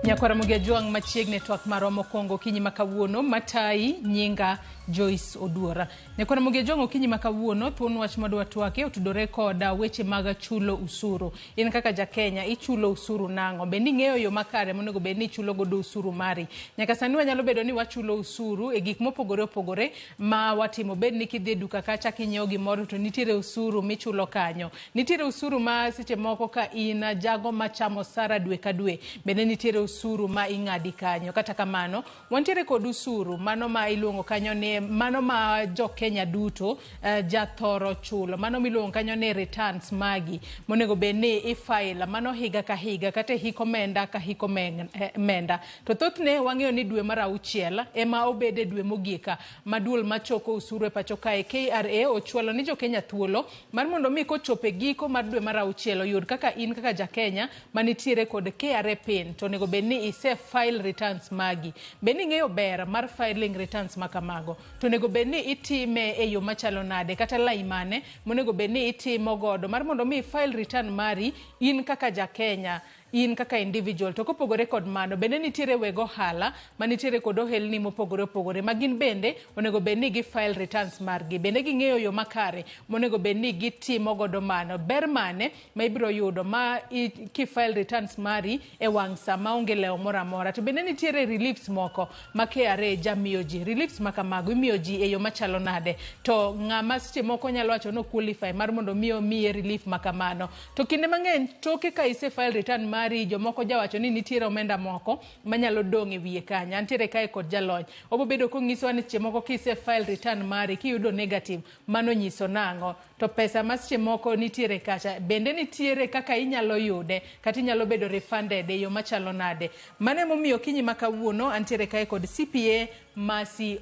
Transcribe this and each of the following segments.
Nyakwara Mugiajuang machiegni twak marwa mokwongo kinyi makawuono matai nyinga Joyce Oduora. Nyakwara Mugiajuang okinyi makawuono thuon wach madwa twake otudore koda weche mag chulo usuru. In kaka ja Kenya ichulo usuru nango. Bendi ng'eyo yo makare monego bedni ichulo godo usuru mari. Nyaka sani wanyalo bedo ni wachulo usuru e gik mopogore opogore ma watimo. Bedni kidhi e duka kacha kinyiewo gimoro to nitiere usuru michulo kanyo. Nitiere usuru ma seche moko ka in jago machamo sara dwe ka dwe. Bende nitiere usuru ma ing'adi kanyo. Kata kamano, wantiere kod usuru mano ma iluongo kanyo ni mano ma jo Kenya duto jathoro chulo. Mano miluongo kanyo ni returns magi monego bedni ifile mano higa ka higa kata hiko menda ka hiko menda. To thothne wang'eyo ni dwe mar auchiel ema obede dwe mogika maduol machoko usuru e pacho kae. KRA ochualo ni jo Kenya thuolo mar mondo mi kochope giko mar dwe mar auchiel oyud kaka in kaka ja Kenya manitiere kod KRA pin to nego bedni ise file returns magi. Bedni ng'eyo ber mar filing returns makamago. To nego bedni itime e yo machalo nade kata lai mane monego bedni itimo godo mar mondo mi file return mari in kaka ja Kenya. In kaka individual to kopogore kod mano bende nitiere wego hala manitiere kod ohelni mopogore opogore magin bende onego bedni gi file returns margi. Bende ging'eyo yo makare monego bedni gitimo godo mano. Ber mane ma ibiro yudo ma ki file returns mari e wang' sa maonge leo moro amora. To bende nitiere reliefs moko ma KRA jamiyo ji. Reliefs makamago imiyo ji e yo machalo nade. To ng'ama seche moko nyalo wacho no qualify mar mondo miye relief makamano. To kinde mang'eny toke ka ise file return mari jomoko jawacho ni nitiere omenda moko manyalo dong' e wiye kanya. Antiere kae kod jalony. Obo bedo kong'iso ni seche moko kise file return mari kiyudo negative mano nyiso nang'o. To pesa ma seche moko nitiere kacha bende nitiere kaka inyalo yude kata inyalo bedo refunded e yo machalo nade. Mane momiyo kinyi makawuono antiere kae kod CPA Masi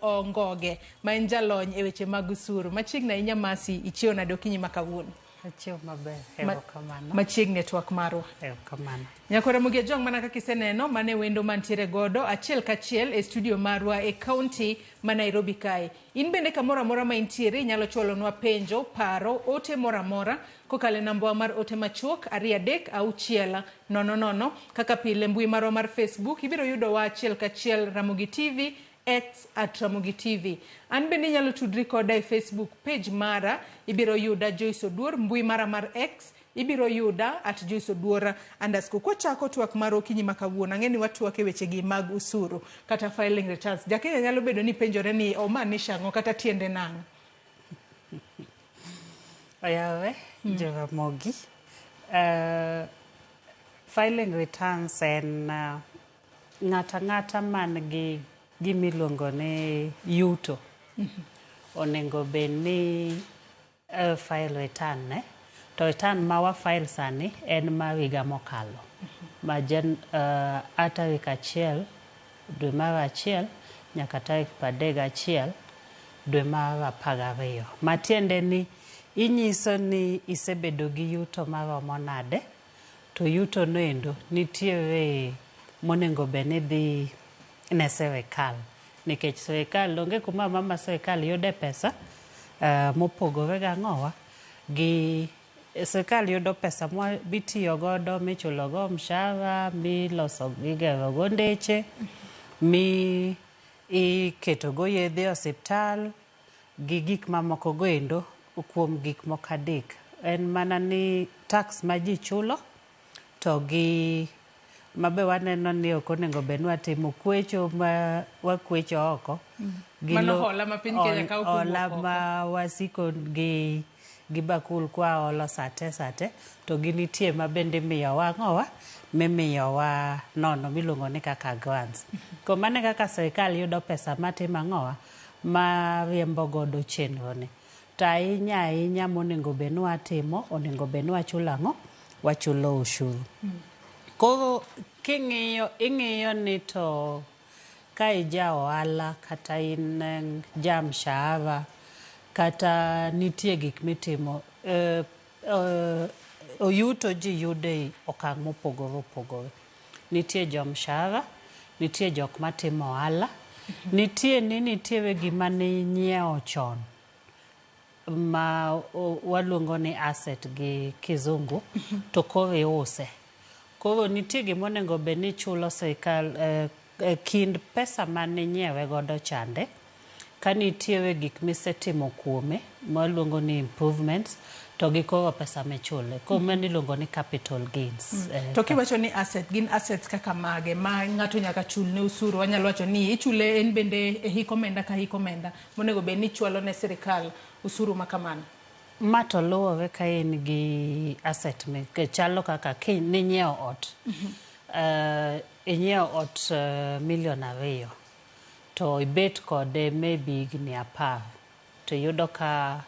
Ongoge ma en jalony e weche mag usuru. Machiegni ahinya Masi ichiewo nade okinyi makawuono. Achiew maber, erokamano. Machiegni twak marwa. Erokamano. Nyakwara Mugiajuang mana kaka iseneno mane wendo mantiere godo achiel kachiel e studio marwa e county ma Nairobi kae. In bende kamoro amora ma intiere inyalo chwalonwa penjo, paro, ote moro amora kokalo namba mar ote machuok 236600 kaka pile mbui marwa mar Facebook ibiro yudo wa achiel kachiel Ramogi TV X @Ramogi TV. An bende nyalo tudri koda e Facebook page mara ibiro yuda Joyce Oduor, mbui mara mar X ibiro yuda @Joyce Oduor _ kochako twak mar okinyi makawuono. Ang'eni watwak e weche gi mag usuru kata filing returns. Jakenya nyalo bedo ni penjore ni omaanisha ang'o kata tiende nang'o. Oyawe Jaramogi. Filing returns en ng'ata man gi gimiluongo ne yuto. Onego bedni file return ne. To return ma wa file sani en ma higa mokalo. Ma tarik achiel dwe mar achiel nyaka tarik 31 dwe mar 12. Matiende ni inyiso ni isebedo gi yuto maromo nade. To yuto noendo nitiere monego bedni dhi ne serikal. Nikech serikal onge kuma mama serikal yude pesa mopogore gang'owa gi serikal yudo pesa mitiyo godo michulo go mshahara, miloso gigero go ndeche, mi iketo go yedhe osiptal gi gik mamoko goendo kuom gik moko adek. En mana ni tax ma ji chulo to gi mabe waneno ni ok onego bedni watimo kwecho ma wakwecho oko. Mano hola ma piny Kenya kawo kuom hola ma wasiko gi bakul kwa olo sate to ginitie ma bende miyowa ng'owa mimiyowa nono miluongo ni kaka grants. Komane kaka serikal yudo pesa matima ng'owa ma riembo godo chenro ni. To ahinya monego bedni watimo onego bedni wachulo ang'o? Wachulo ushuru. Koro ing'iyo ni to ka ija ohala kata in ja mshahara kata nitie gik mitimo oyuto ji yude okang' mopogore opogore. Nitie jo mshahara, nitie jok matimo ohala, nitiere gima ne inyiewo chon ma waluongo ni asset gi kizungu to koro iuse. Koro nitie gimonego bed ni chulo sirikal kind pesa mane nyiewe godo chande ka nitiere gik misetimo kuome maluongo ni improvements to gi koro pesa michule koro mano iluongo ni capital gains. To kiwacho ni gin assets kaka mage ma ng'ato nyaka chul ne usuru, wanyalo wacho ni ichule en bende e hik omenda ka hik omenda monego bed ni chwalo ne sirikal usuru ma kamano. Ma to luwore ka in gi asset chalo kaka ninyiewo ot. Inyiewo ot $2 million to ibet kode maybe higni 10 to yudo ka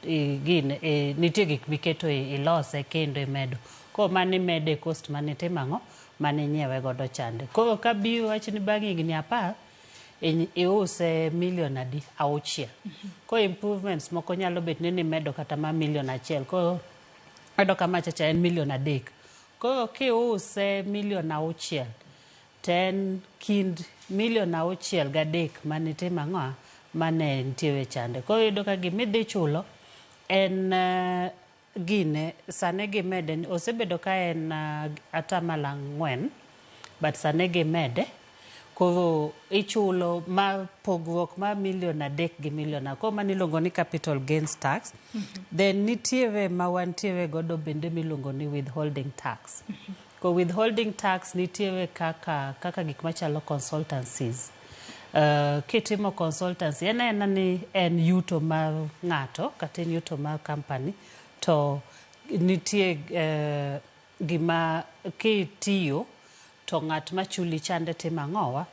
nitie gik miketo ilose kendo imedo. Koro mane imede cost mane timang'o mane nyiewe godo chande. Koro ka bi wach ni bang' higni 10 iuse million adi 6. Koro improvements moko nyalo bet ni medo kata ma $1 million. Koro edo kama chacha en $1 million. Koro kiuse $1 million ten kind $1 million g3 mane timang'o mane nitiere chande. Koro yudo ka gimidhi chulo en gine sane gimede osebedo ka en atamala 4 but sane gimede koro ichulo ma pogruok ma $1 million gi $1 million. Koro mano iluongo ni capital gains tax. Then nitiere ma wantiere godo bende miluongo ni withholding tax. Ko withholding tax nitiere kaka gik machalo consultancies. Kitimo consultancy en yuto mar ng'ato kata en yuto mar company to nitie gima kitiyo to ng'at machuli chande timang'owa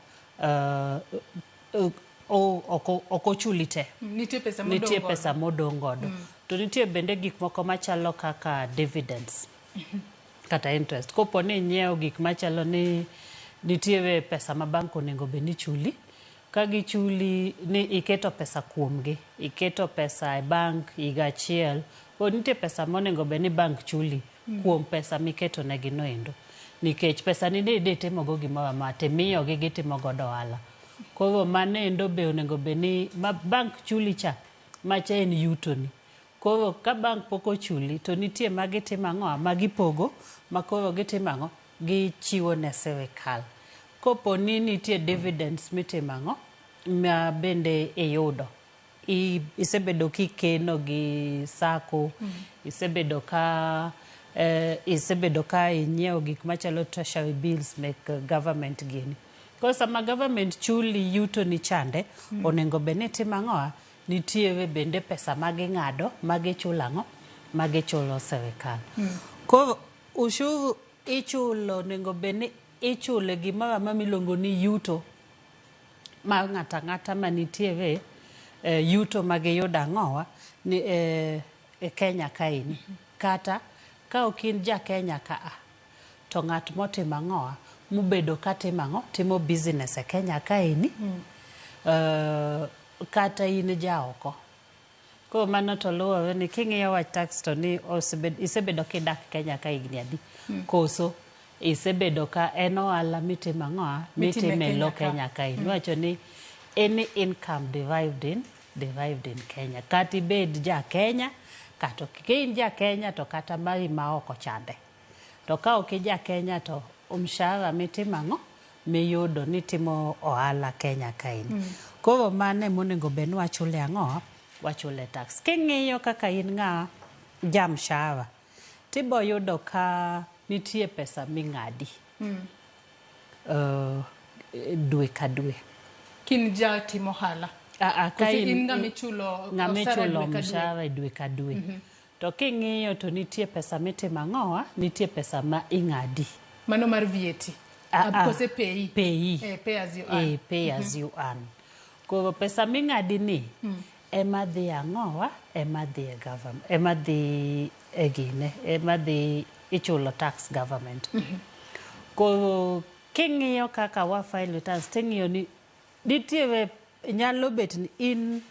okochuli te. Nitie pesa modong' godo. To nitie bende gik moko machalo kaka dividends kata interest. Kopo ni nyiewo gik machalo ni nitiere pesa ma bank onego bed ni chuli. Ka gichuli ni iketo pesa kuomgi, iketo pesa e bank higa achiel, o nitie pesa monego bed ni bank chuli kuom pesa miketo negi noendo. Nikech pesa ni de timogo gimoro amora timiyogi gitimo godo ohala. Koro mano endo be onego bed ni bank chuli cha macha en yutoni. Koro ka bank pok ochuli to nitie ma gitimo ang'o ma gipogo ma koro gitimo ang'o gichiwo ne sirikal. Kopo ni nitie dividends mitimo ang'o ma bende iyudo. Isebedo kikeno gi sako, isebedo ka inyiewo gik machalo treasury bills mek government gini. Koro sama government chuli yuto ni chande, onego bed ni timo ang'o nitiere bende pesa maging'ado, magichulo ang'o, magichulo sirikal. Koro ushuru ichulo onego bed ni ichule gimoro amora miluongo ni yuto mar ng'ato ang'ata manitiere yuto magiyudo ang'owa e Kenya kaini. Kata ka ok in ja Kenya ka to ng'at motimo ang'owa mubedo ka timo ang'o timo business e Kenya kaini kata in ja oko. Koro mano to luwore ni king'iyo wach tax to ni isebedo kidak Kenya ka higni adi koso isebedo ka en ohala mitimo ang'owa mitime lo Kenya kaini. Wacho ni any income derived in Kenya. Kata ibed ja Kenya kata in ja Kenya to kata mari ma oko chande. To ka ok ja Kenya to mshahara mitimo ang'o miyudo ni timo ohala Kenya kaini. Koro mano monego bed ni wachule ang'o wachule tax. King'iyo kaka in ng'a ja mshahara tibo yudo ka nitie pesa ming'adi dwe ka dwe. Kin ja timo hala. Ka in ng'amichulo mshahara dwe ka dwe. To king'iyo to nitie pesa mitimo ang'owa, nitie pesa ma ing'adi. Mano mar VAT. Kose pay. Pay as you earn. Pay as you earn. Koro pesa ming'adi ni ema dhi ang'owa, ema dhi e government, ema dhi e gine, ema dhi ichulo tax government. Koro king'iyo kaka wa file returns ting'iyo ni nitiere nyalo bet ni in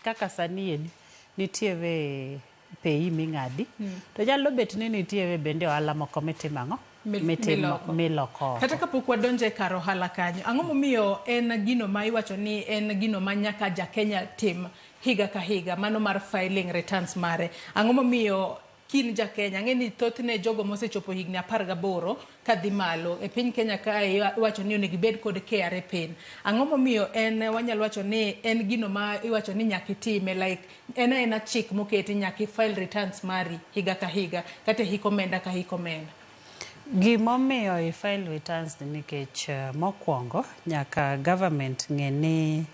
kaka sani nitiere pay ming'adi to nyalo bet ni nitiere bende ohala moko mitimo ang'o miloko. Kata kapok wadonje kar ohala kanyo, ang'o momiyo en gino ma iwacho ni en gino ma nyaka ja Kenya tim higa ka higa, mano mar filing returns mare. Ang'o momiyo kin ja Kenya ng'eni thothne jogo mosechopo higni 18 kadhi malo e piny Kenya kae iwacho ni onego ibed kod KRA pin. Ang'o momiyo en wanyalo wacho ni en gino ma iwacho ni nyaka itime, like en chik moketi nyaka file returns mari higa ka higa kata hik omenda ka hik omenda? Gimomiyo i file returns nikech mokwongo nyaka government ng'e ni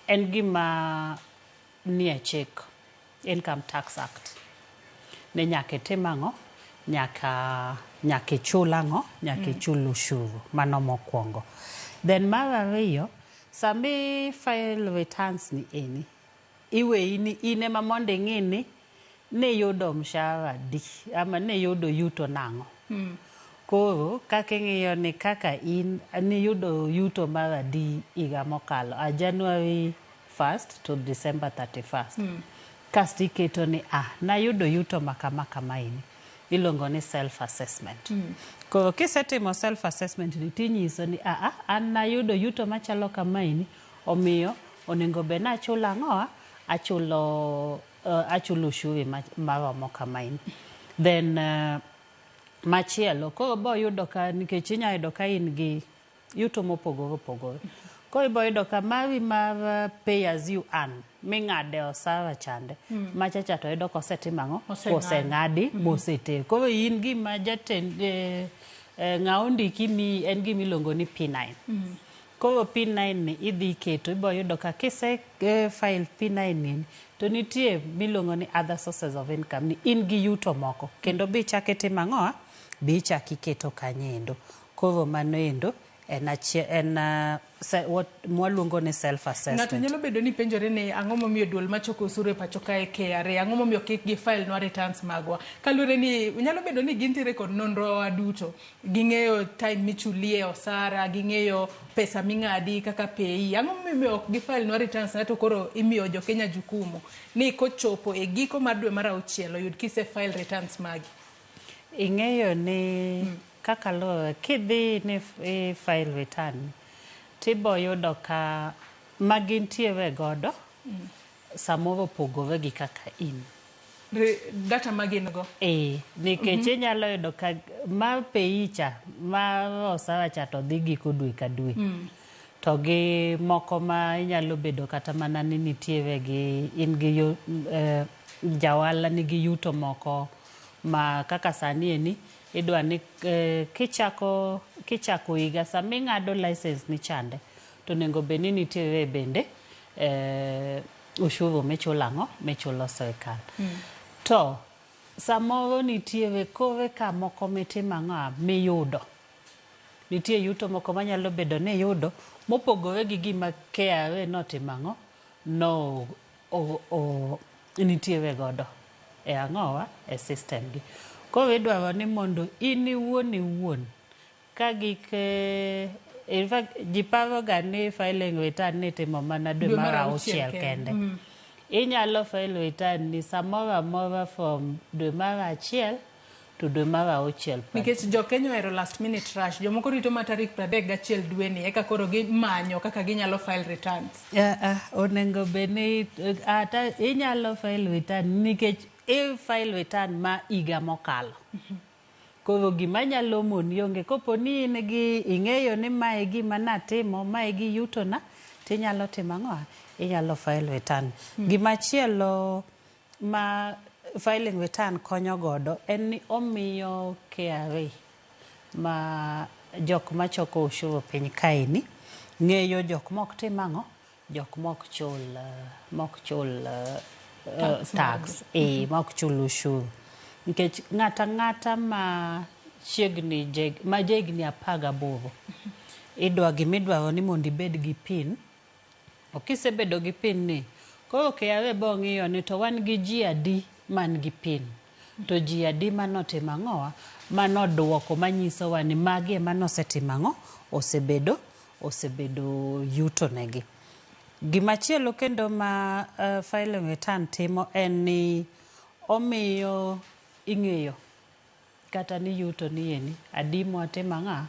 en gima nie chik, Income Tax Act, ne nyaka itim ang'o, nyaka ichul ang'o, nyaka ichul ushuru. Mano mokwongo. Then mar ariyo, sami file returns ni eni, iwe in ema mondo ing'ini ne yudo mshahara di ama ne yudo yuto nang'o. Koro kaka ing'iyo ni kaka in ni yudo yuto mar adi higa mokalo a January 1st to December 31st. Kasti iketo ni nayudo yuto makama ini. Iluongo ni self assessment. Koro kisetimo self assessment ni tinyiso ni an nayudo yuto machalo kama ini, omiyo onego bed nachulo ang'oa, achulo ushuru maromo kama ini. Then machielo koro bo yudo ka nikech inya yudo ka in gi yuto mopogore opogore. Koro ibo yudo ka mari mar pay as you earn ming'ade osara chande machacha to yudo kosetim ang'o, oseng'adi mosete. Koro in gima jatend ng'awo ndiki mi en gima iluongo ni P9. Koro P9 ni idhi keto, ibo yudo ka kise file P9 ni to nitie miluongo ni other sources of income, ni in gi yuto moko kendo bi chake tim ang'oa, bi chaki keto kanyendo. Koro mano endo mwaluongo ni self assessment. Ng'ato nyalo bedo ni penjore ni ang'o momiyo duol machoko osuru e pacho kae KRA, ang'o momiyo kik gi file nwa returns magwa. Kalure ni nyalo bedo ni gintiere kod nonro wa duto, ging'eyo time michulie osara, ging'eyo pesa ming'adi kaka pay. Ang'o momiyo ok gi file nwa returns na to koro imiyo jo Kenya jukumu ni kochopo e giko mar dwe mar 6 oyud kise file returns magi? Ing'eyo ni kaka lo kidhi ni file return tibo yudo ka magintiere godo samoro pogore gi kaka in data magin go. Nikech inyalo yudo ka mar peyicha mar osara cha to dhi giko dwe ka dwe. To gi moko ma inyalo bedo kata mana ni nitiere gi in gi jawala nigi yuto moko ma kaka sani eni idwa ni kichako higa sami ng'ado license ni chande to nego bed ni nitiere bende ushuru michulo ang'o, michulo sirkal. To samoro nitiere kore ka moko mitimo ang'o miyudo. Nitie yuto moko manyalo bedo ni yudo mopogore gi gima KRA notimo ang'o, no nitiere godo e ang'owa e system gi. Koro idwaro ni mondo in iwuon ka gik in fact jiparo ga ni filing return ni timo mana dwe mar 6 kende. Inyalo file return ni samoro amora from dwe mar 1 to dwe mar 6. Nikech jo Kenya ohero last minute rush, jomoko rito ma tarik 31 dwe ni eka koro gimanyo kaka ginyalo file returns. Onego bed ni inyalo file return nikech file return ma higa mokalo. Koro gima nyalo moni onge kopo ni in gi ing'eyo ni mae gima natimo, mae gi yuto na, tinyalo timo ang'o, inyalo file return. Gimachielo ma filing return konyo godo en ni omiyo KRA ma jok machoko ushuru piny kaeni ng'eyo jok mok tim ang'o, jok mok chul tax, mok chul ushuru. Nikech ng'ata ma jegni 18 gimidwaro ni mondo ibed gi pin. Okisebedo gi pin ni koro KRA bo ng'iyo ni to wan gi ji adi man gi pin, to ji adi manotimo ang'owa, manodwoko manyiso wa ni magi emanosetimo ang'o, osebedo yuto negi. Gimachielo kendo ma filing return timo en ni omiyo ing'eyo kata ni yuto ni eni adi mwatimo ang'o,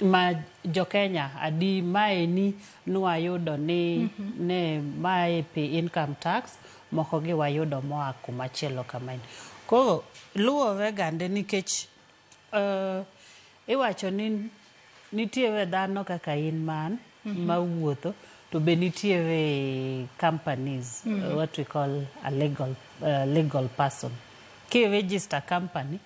ma jo Kenya adi mae ni nwayudo ni ne mae pay income tax, moko gi wayudo moa kumachielo kamae. Koro luwore gande nikech iwacho ni nitiere dhano kaka in man mawuotho to be nitiere companies what we call a legal person. Ki register company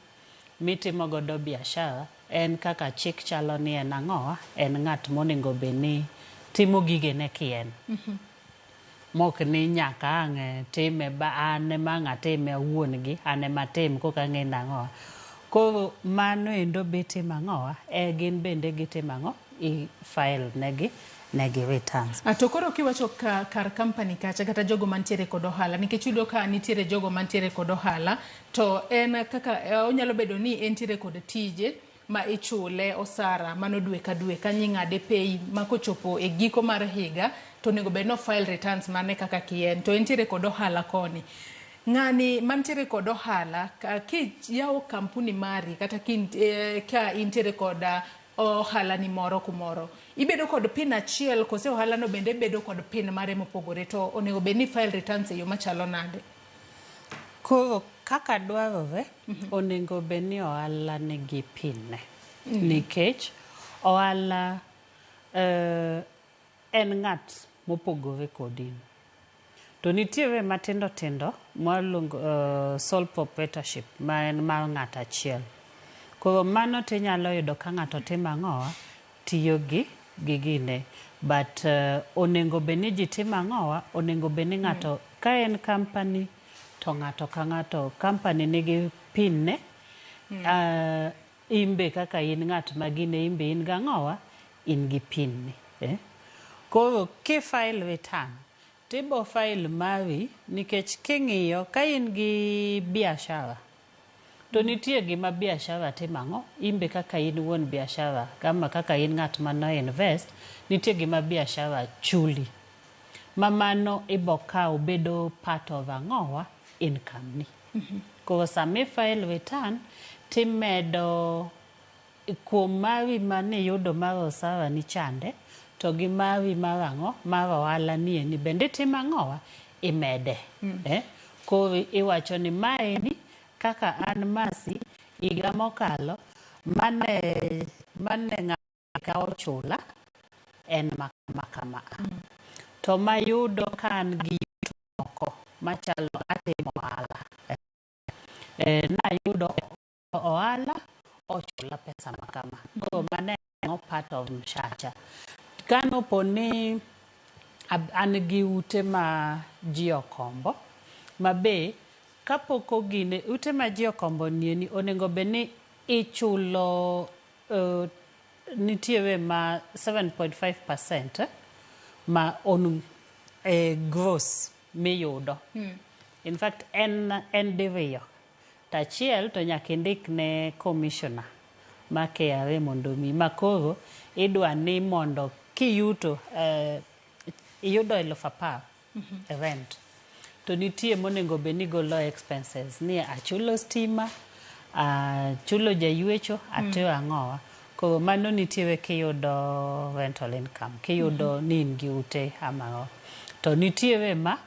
mitimo godo biashara en kaka chik chalo ni en ang'owa en ng'at monego bedni timo gigene kien. Mok ni nyaka ang' time ba an ema ng'atime awuon gi an ema tim koka ng'e nang'owa. Koro mano endo bitimo ang'owa gin bende gitimo ang'o I file negi returns. To koro kiwacho kar company kacha kata jogo mantiere kod ohala nikech yudo ka nitiere jogo mantiere kod ohala to en kaka onyalo bedo ni entiere kod tije ma ichule osara mano dwe ka dwe ka nying'ade pay ma kochopo e giko mar higa to nego bedno file returns mane kaka kien to entiere kod ohala koni. Ng'ani mantiere kod ohala ki yawo kampuni mari kata ka intiere kod ohala ni moro kumoro ibedo kod pin achiel kose ohala no bende bedo kod pin mare mopogore to onego bedni file returns e yo machalo nade. Koro kaka dwarore onego bedni ohala nigi pin ne nikech ohala en ng'at mopogore kodi to nitiere matindo tindo mwaluongo sole proprietorship ma en mar ng'at achiel. Koro mano tinyalo yudo ka ng'ato timo ang'owa tiyo gi gine but onego bedni ji timo ang'owa onego bedni ng'ato ka en company to ng'ato ka ng'ato company nigi pin ne imbe kaka in ng'at magine imbe in gang'owa in gi pin ne koro ki file return tibo file mari nikech king'iyo ka in gi biashara to nitie gima biashara timo ang'o imbe kaka in wuon biashara kama kaka in ng'at mano invest nitie gima biashara chuli mamano ibo kawo bedo part of ang'owa income ni. Koro sami file return timedo kuom mari mane yudo mar osara ni chande to gi mari mar ang'o mar ohala ni ni bende timo ang'owa imede. Koro iwacho ni mae ni kaka an Masi higa mokalo mane ng'aka ochula en makama to mayudo ka an gi moko machalo atimo ohala nayudo ohala ochula pesa makama koro mane part of mshacha kano poni an gi ute ma ji okombo mabe kapoko gine ute ma ji okombo nieni onego bedni ichulo nitiere ma 7.5% ma on gross miyudo. In fact en diriyo tachiel to nyaka indik ne commissioner ma KRA mondo mi makoro idwa ni mondo kiyuto iyudo 10,000 rent to nitie monego bedni golo expenses ni achulo stima achulo jaywecho atero ang'owa koro mano nitiere kiyudo rental income kiyudo ni in gi ute amao to nitiere ma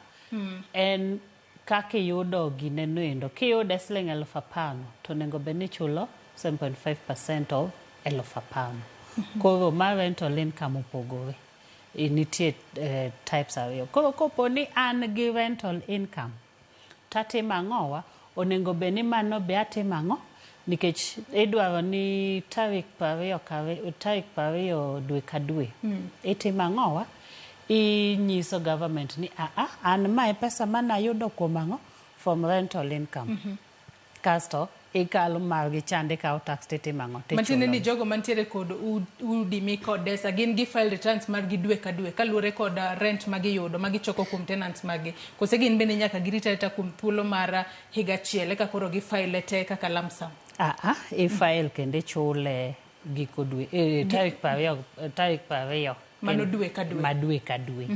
en kaka iyudo gine noendo kiyude siling 1,000 to onego bedni chulo 7.5% of 1,000 koro ma rental income opogore nitie types ariyo koro koponi an gi rental income tatimo ang'owa onego bedni mano be atimo ang'o nikech idwaro ni tarik 20 dwe ka dwe itimo ang'owa inyiso government ni an mae pesa manayudo kuom ang'o from rental income kasto ikalo margi chande kao tax titimo ang'o mantine ni jogo mantiere kod udi mikodesa gin gi file returns margi dwe ka dwe kaluwore kod rent magiyudo magichoko kuom tenants magi kose gin bende nyaka girita kuom thuolo mar higa achiel eka koro gi file te kaka lamsam file kende chule giko dwe tarik 20 mano dwe ka dwe ma dwe ka dwe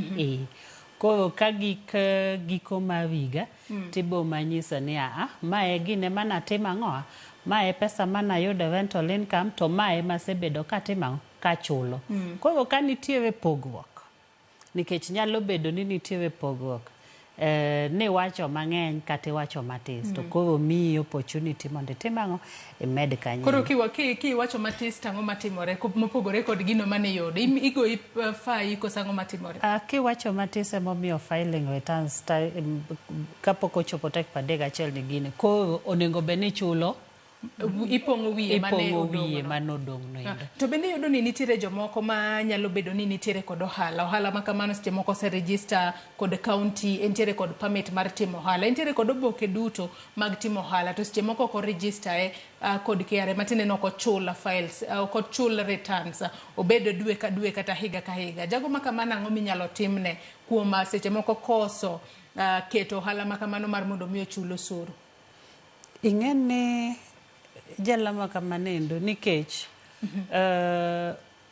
koro ka giko mar higa tibo manyisa ni mae gine manatimo ang'owa mae pesa manayudo rental income to mae masebedo katimo kachulo koro ka nitiere pogruok nikech nyalo bedo ni nitiere pogruok ni wacho mang'eny kata iwacho matis to koro miyi opportunity mondo itim ang'o imed kanyo. Koro kiwacho matis tang'o matimore mopogore kod gino mane yudo igoyi fai koso ang'o matimore? Kiwacho matis emomiyo filing returns kapok ochopo tarik 31 ni gine koro onego bed ni chulo ipong'o wiye mane odong' no. To bende yudo ni nitiere jomoko ma nyalo bedo ni nitiere kod ohala ma kamano seche moko se register kod county, entiere kod permit mar timo ohala, entiere kod oboke duto mag timo ohala, to seche moko ok register kod KRA matiende no ok chul files, ok chul returns, obedo dwe ka dwe kata higa ka higa. Jago ma kamano ang'o minyalo timne kuom seche moko koso keto ohala ma kamano mar mondo mi ochul osuru? Ing'ene jalama kamanendo nikech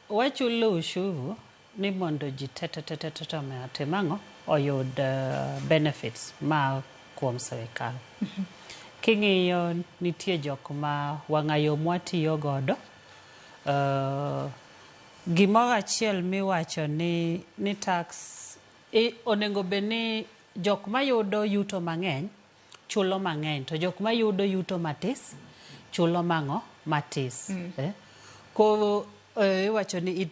wachulo ushuru ni mondo ji tete mang'o oyud benefits ma kuom serikal. King'iyo nitie jok ma wang'ayo mwatiyo godo gimoro achiel miwacho ni tax onego bed ni jok mayudo yuto mang'eny chulo mang'eny to jok mayudo yuto matis chulo mang'o matis. Koro iwacho ni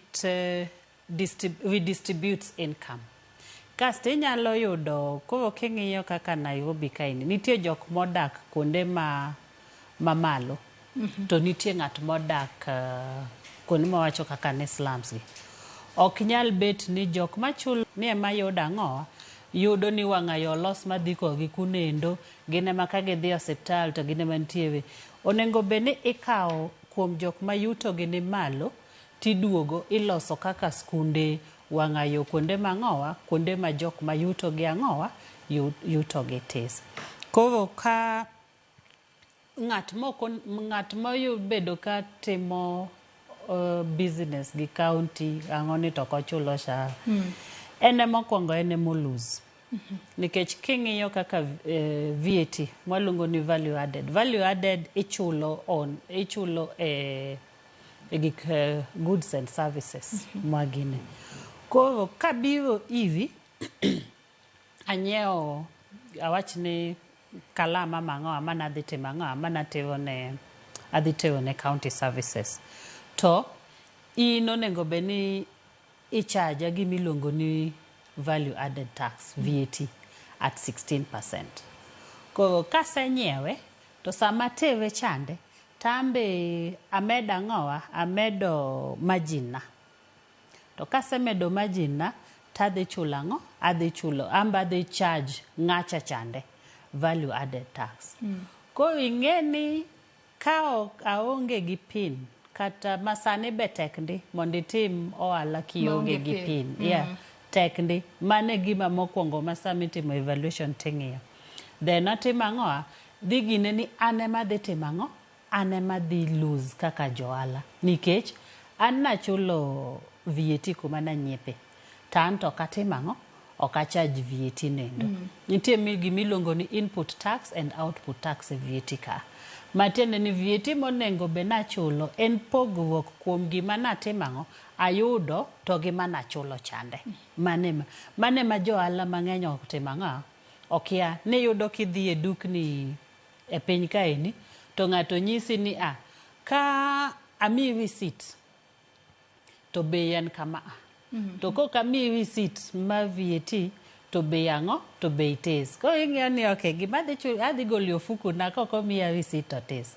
redistributes income. Kasto inyalo yudo koro king'iyo kaka Nairobi kaini nitie jok modak kuonde mamalo to nitie ng'at modak kuonde mawacho kaka ne slums gi. Ok nyal bet ni jok machulo ni ema yudo ang'owa yudo ni wang'ayo los madhi kogi kunendo gine ma ka gidhi osiptal to gine mantiere. Onego bed ni ikawo kuom jok ma yuto gi ni malo tiduogo iloso kaka skunde wang'ayo kuonde mang'owa kuonde ma jok ma yuto gi ang'owa yuto gi tis. Koro ka ng'at mobedo ka timo business gi county ang'oni to kochulo SHA ene mokwongo ene molose. Nikech king'iyo kaka VAT mwaluongo ni value added ichulo gik goods and services mwagine. Koro kabiro hivi anyiewo awach ni kalama mang'owa mana adhi timo ang'owa mana adhi tero ne county services to in onego bed ni ichaja gimiluongo ni value added tax VAT at 16%. Koro kasenyiewe to sama tere chande tambe amedo ang'owa amedo margin na to kasemedo margin na tadhi chulo ang'o adhi charge ng'acha chande value added tax. Koro ing'eni ka aonge gi pin kata masani be tek ndi mondo itim ohala kionge gi pin. Tek ndi mane gima mokwongo masami timo evaluation ting'iyo. Then atimo ang'owa dhi gine ni ane madhi timo ang'o ane madhi lose kaka johala nikech an nachulo VAT kuma nanyiepe tan to katimo ang'o ok acharge VAT nendo. Nitie gimiluongo ni input tax and output tax VAT ka. Matiende ni VAT monengo be nachulo en pogruok kuom gima natimo ang'o ayudo to gima nachulo chande. Mane ma johala mang'eny ok timo ang'o okia ni yudo kidhi e dukni e piny kaeni to ng'ato nyisi ni ka amiyi receipt to bei en kama to kok amiyi receipt ma VAT to bei ang'o to bei tis. Koro ing'eyo ni okay gima adhi golo ofuku na kok omiya receipt to tis.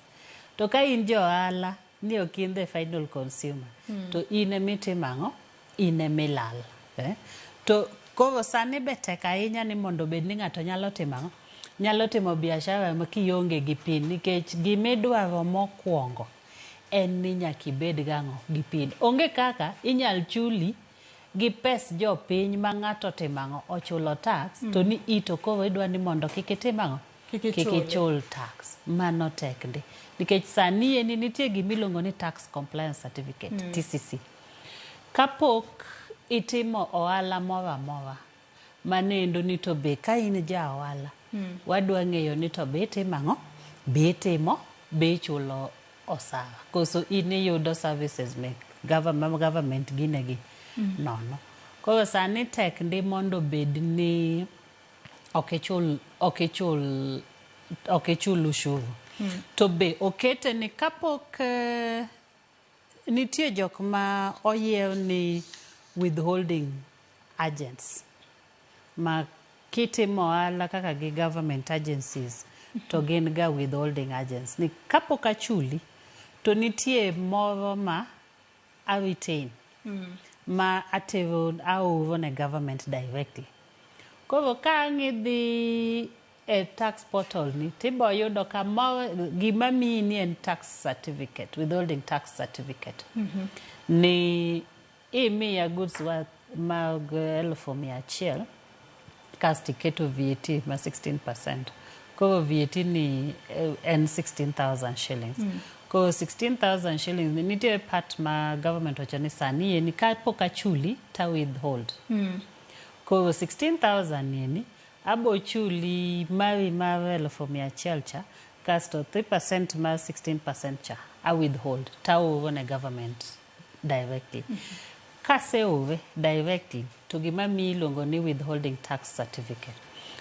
To ka in johala ni ok in the final consumer to in emitimo ang'o in emilal. To koro sani be tek ahinya ni mondo bed ni ng'ato nyalo timo ang'o nyalo timo biashara ma kionge gi pin nikech gimidwaro mokwongo en ni nyaka ibed gang'o gi pin. Onge kaka inyal chuli gi pes jopiny ma ng'ato timo ang'o ochulo tax to ni ito koro idwa ni mondo kik itim ang'o kik ichul tax. Mano tek ndi nikech sani eni nitie gimiluongo ni tax compliance certificate TCC. Kapok itimo ohala moro amora manendo ni to be ka in ja ohala wadwa ng'eyo ni to be itimo ang'o be itimo be ichulo osara koso in iyudo services me government ginegi nono. Koro sani tek ndi mondo bed ni ok chul ushuru. To be okete ni kapok nitie jok ma oyiew ni withholding agents ma kitimo ohala kaka gi government agencies to gin ga withholding agents ni kapok achuli to nitie moro ma I retain ma aoro ne government directly. Koro ka ng'idhi e tax portal ni tibo yudo ka gima miyi ni en tax certificate, withholding tax certificate. Ni imiya goods worth mag 1,100 kasti keto VAT ma 16%. Koro VAT ni en 16,000 shillings. Koro 16,000 shillings ni nitie part ma government wacho ni sani ni kapok achuli ta withhold. Koro 16,000 ni abo chuli mari mar 1,100 cha kasto 3% mar 16% cha a withhold ta oro ne government directly. Kase ove directly to gima mi iluongo ni withholding tax certificate.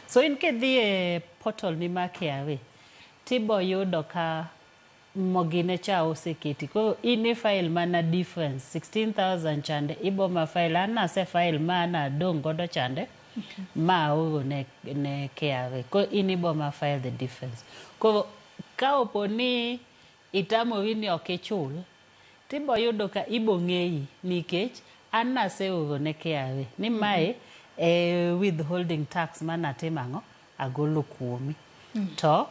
So in kedhi e portal ni ma KRA tibo yudo ka mogine cha oseketi. Koro in file mana difference 16,000 chande ibo ma file ana se file mana dong godo chande ma oro ne KRA. Koro in ibo ma file the difference. Koro ka oponi itamori ni ok ichul tibo yudo ka ibo ng'eyi nikech ana se oro ne KRA ni mae withholding tax mana timang'o agolo kuomi to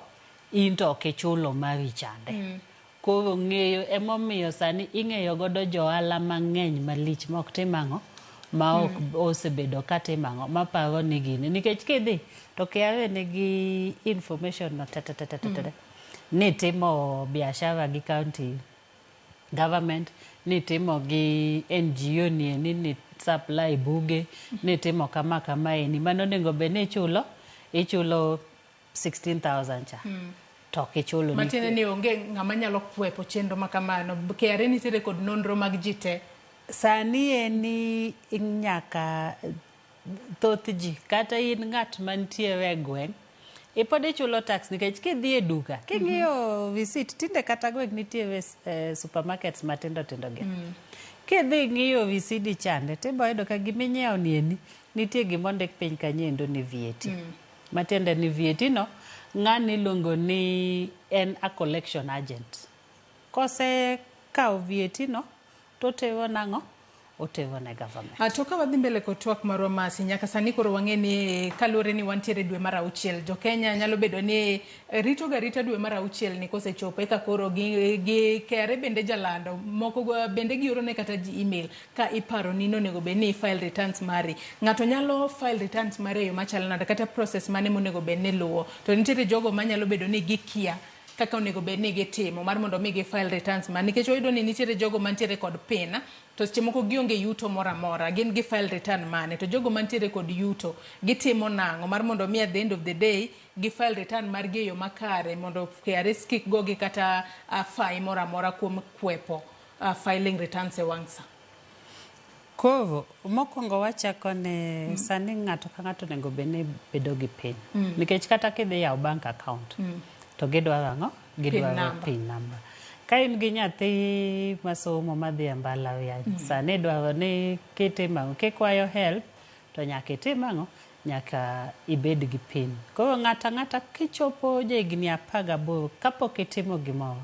in to ok ichulo mari chande. Koro ng'eyo emomiyo sani ing'eyo godo johala mang'eny malich ma ok timang'o ma ok osebedo ka timang'o ma paro ni gini nikech kidhi to KRA nigi information no ni timo biashara gi county government, ni timo gi NGO ni supply buge, ni timo kama ni mano nego be ni ichulo 16,000 cha. To kichulo matiende ni onge ng'ama nyalo kwepo chenro makamano. KRA nitiere kod nonro mag jite. Sani ni nyaka thoth ji kata in ng'at mantiere e gweng' ipod ichulo tax nikech kidhi e duka king'iyo receipt tinde kata gweng' nitiere supermarkets matindo tindo gi. Kidhi ng'iyo receipt chande tibo yudo ka giminyiewo ni nitie gimondik piny kanyendo ni VAT. Matiende ni VAT no ng'ani luongo ni en a collection agent. Kose kawo VAT no to tero nang'o? Otero ne government. To ka wadhi mbele kod twak marwa masi nyaka sani koro wang'e ni kaluwore ni wantiere dwe mar 6 jo Kenya nyalo bedo ni rito dwe mar 6 ni kosechopo eka koro gi KRA bende jalando moko bende gioro ne kata ji email ka iparo ni nonego be ni file returns mari. Ng'ato nyalo file returns mari yo machal nade kata process mane monego be ni luwo. To nitiere jogo manyalo bedo ni gikia kaka onego be ni gitimo mar mondo mi gi file returns man nikech oyudo ni nitiere jogo mantiere kod pin to seche moko gionge yuto mora gin gi file return mane to jogo mantiere kod yuto gitimo nang'o mar mondo mi at the end of the day gi file return mar gi yo makare mondo KRA skik go gi kata fai mora kuom kwepo filing returns e wang'sa. Koro mokwongo wachako ne sani ng'ato ka ng'ato nego be ni bedo gi pin nikech kata kidhi yawo bank account to gidwaro ang'o? Gidwaro pin number. Ka in gi nyathi masomo madhi e mbalariany sani dwaro ni kitimo kikwayo help to nyaka itim ang'o? Nyaka ibed gi pin. Koro ng'ata kichopo jahigni 18 kapok itimo gimoro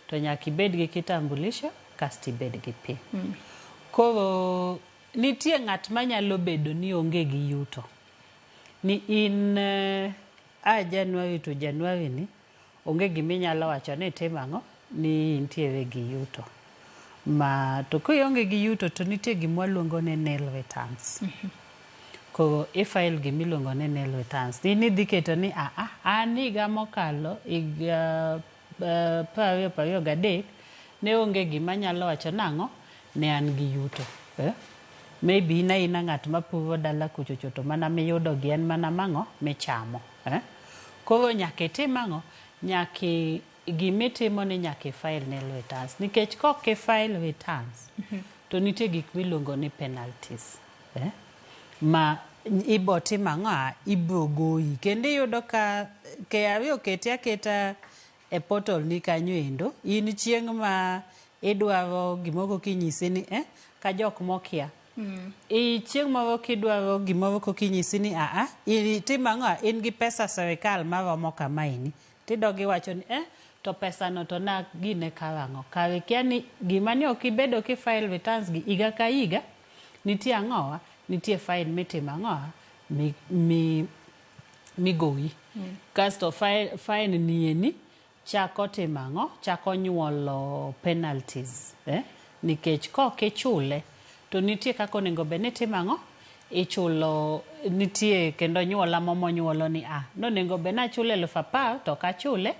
to nyaka ibed gi kitambulisho kasto ibed gi pin. Koro nitie ng'at manyalo bedo ni onge gi yuto ni in January to January ni onge giminyalo wacho ni tim ang'o ni intiere gi yuto ma to kionge gi yuto to nitie gimwaluongo ni nil returns. Koro ifile gimiluongo ni nil returns ni dhi keto ni an higa mokalo higa 2023 ne onge gimanyalo wacho nang'o ne an gi yuto. Maybe ina ng'at mapuro dala kuchocho to mana miyudo gi en mana mang'o michamo. Koro nyaka itim ang'o? Nyaka gimitimo ni nyaka file nil returns nikech kok file returns to nitie gik miluongo ni penalties ma ibo timang'a ibro goyi kendo iyudo ka KRA oketi aketa e portal ni kanyo endo in chieng' ma idwaro gimoro kinyisi ni ka jok mokia chieng' moro kidwaro gimoro kinyisi ni timang'a in gi pesa serikal maromo kamaini tidogi wacho ni to pesa no to na gine karang'o kare kia ni gima ni ok ibedo ki file returns gi iga ka iga nitie ang'owa nitie fine mitimo ang'owa migoyi kasto fine nieni chako timo ang'o chako nyuolo penalties nikech kok ichule to nitie kaka onego bed ni timo ang'o ichulo nitie kendo nyuola momonyuolo ni nonego bed na chule 10,000 to kachule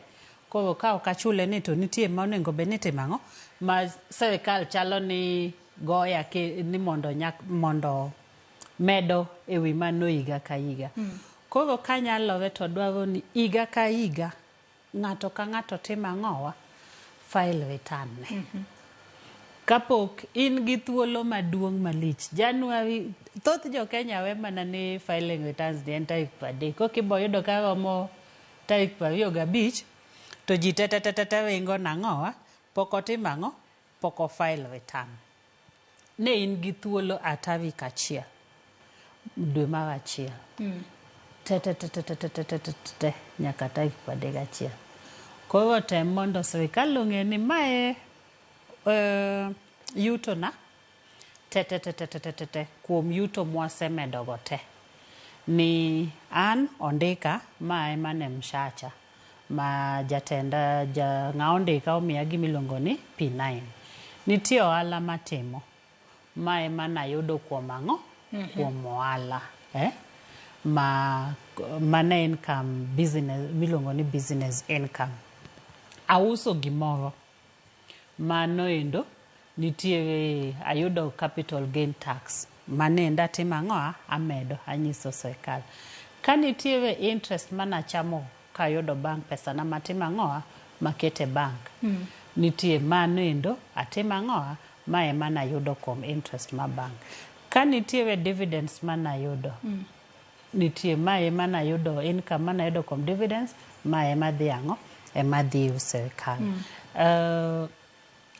koro ka ok achule ni to nitie ma onego bed ni timo ang'o ma serikal chalo ni goya ni mondo medo ewi mano higa ka higa koro kanyalore to dwaro ni higa ka higa ng'ato ka ng'ato timo ang'owa file return ne kapok in gi thuolo maduong' malich January thoth jo Kenya we mana ni filing returns ni en tarik 3 kokibo yudo ka romo tarik 25 to ji tete ringo nang'owa poko timo ang'o poko file return ne in gi thuolo tarik 1 dwe mar 1 tete nyaka tarik 31 koro tem mondo serikal ong'e ni mae yuto na tete kuom yuto mwasemedo go te ni an ondika mae mane mshacha ma jatenda ng'aondika omiya gimiluongo ni P9 nitie ohala matimo mae mana yudo kuom ang'o kuom ohala mane income business miluongo ni business income auso gimoro mano endo nitie ayudo capital gain tax mane enda timo ang'o amedo anyiso serikal ka nitie interest mana chamo kayudo bank pesa na matimo ang'o makete bank nitie mano endo atimo ang'o mae mana yudo kuom interest ma bank ka nitie dividends mana yudo nitie mae mana yudo income mana yudo kuom dividends mae madhi ang'o madhi serikal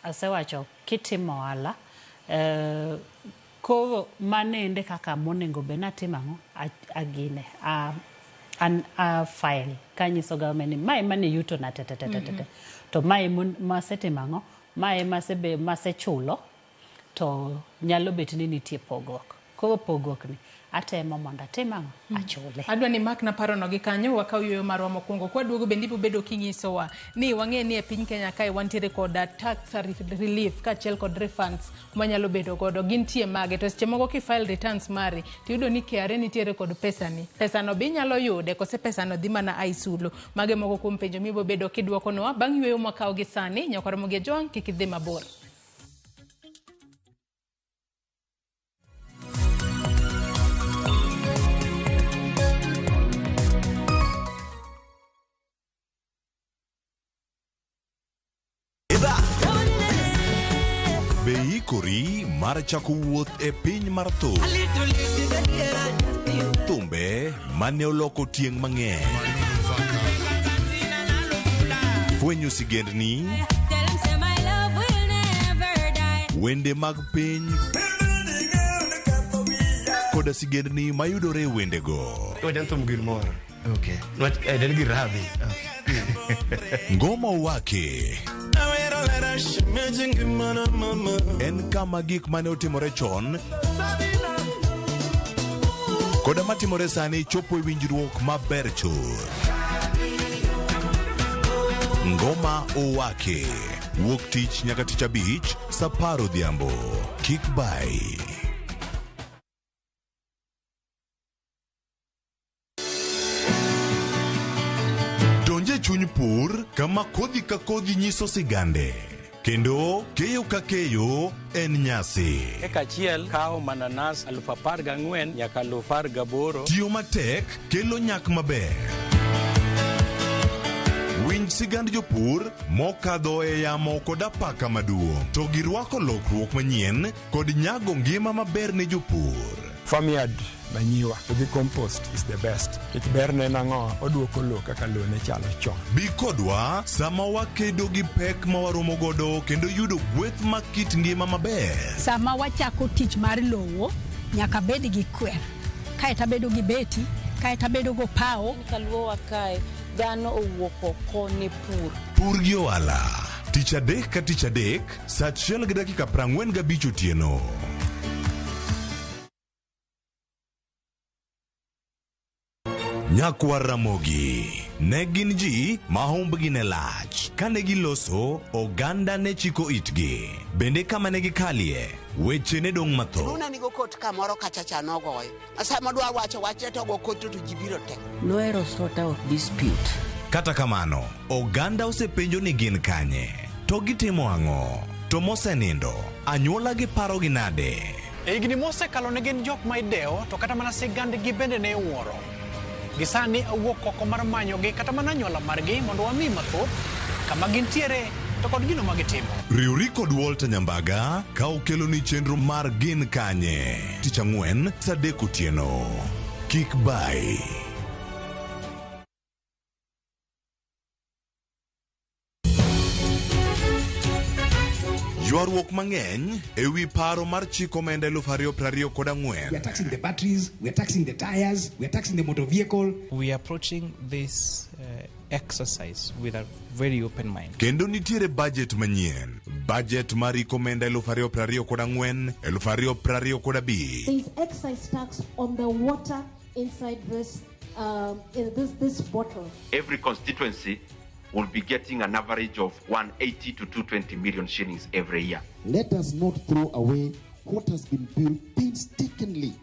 asewacho kitimo ohala koro manende kaka monego bed natimo ang'o agine file kanyiso government ni mae mane yuto na tete to mae masetimo ang'o mae masechulo to nyalo bet ni nitie pogruok koro pogruok ni atemo mondo atim ang'o achule adwa ni mak na paro no gi kanyo wakaw yueyo marwa mokwongo kwa duogo bendi bedo kinyisowa ni wang'e ni e piny Kenya kae wantiere kod tax relief kaachiel kod refunds manyalo bedo godo gintie mage to seche moko ki file returns mari tiyudo ni KRA nitiere kod pesano be inyalo yude kose pesano dhi mana aisulo mage moko kuom penjo mibo bedo kidwokonwa bang' yueyo mwakaw gi sani nyaka Ramogi Ojwang' kik idhi mabor. Beikori mar chako wuoth e piny mar thum thumbe mane oloko tieng' mang'eny fwenyo sigendni wende mag piny koda sigendni mayudore wendego Ngoma Owake en kama gik mane otimore chon koda matimore sani chopo e winjruok maber chuth. Ngoma Owake wuok tich nyaka tich abich saa 10 odhiambo. Kik bai. Donje chuny pur kama kodhi ka kodhi nyiso sigande kendo keyo ka keyo en nyasi. Eka chiel kao mananas 14,000 nyaka 18,000. Tiyo matek kelo nyak maber. Winj sigand jopur mokadho e yamo kod apaka maduong' to girwako lokruok manyien kod nyago ngima maber ne jopur. Farmyard manyiwa the compost is the best. It berne nango oduoko lo kaka lo ne chalo chon. Bi kodwa sama wakedo gi pek ma waromo godo kendo yudo gweth ma kit ngima maber. Sama wachako tich mar lowo nyaka bed gi kwer. Kae ta bedo gi beti, kae ta bedo go pao. Kaluowa kae dhano owuok oko ne pur. Pur gi ohala. Tich adek ka tich adek, saa 1:45 otieno. Nyakwar Ramogi ne gin ji ma humbgi ne lach. Kane giloso, oganda ne chiko itgi. Bende kama ne gikalie, weche ne dong' matho. Nuna nigo kot kamoro kachacha nogoyo. Asama dwa wache to go kot to jibiro tek. Noero sort out dispute. Kata kamano, oganda osepenjo ni gin kanye. To gitimo ang'o? To mosenindo, anyuola gi paro gi nade? Igni mose kalo ne gin jok ma ideo, to kata mana sigand gi bende ne wuoro. Gisani awuok oko mar manyo gi kata mana anyuola margi mondo wami mathoth kama gintiere to kod gino ma gitimo. Riuri kod Walter Nyambaga ka okelo ni chenro mar gin kanye. Tich Ang'wen saa 3 otieno. Kik bai. Ywaruok mang'eny ewi paro mar chik omenda 2024. We are taxing the batteries, we are taxing the tires, we are taxing the motor vehicle. We are approaching this exercise with a very open mind. Kendo nitiere budget manyien. Budget mar omenda 2024, 2025. There is excise tax on the water inside this bottle. Every constituency will be getting an average of 180 to 220 million shillings every year. Let us not throw away what has been built painstakingly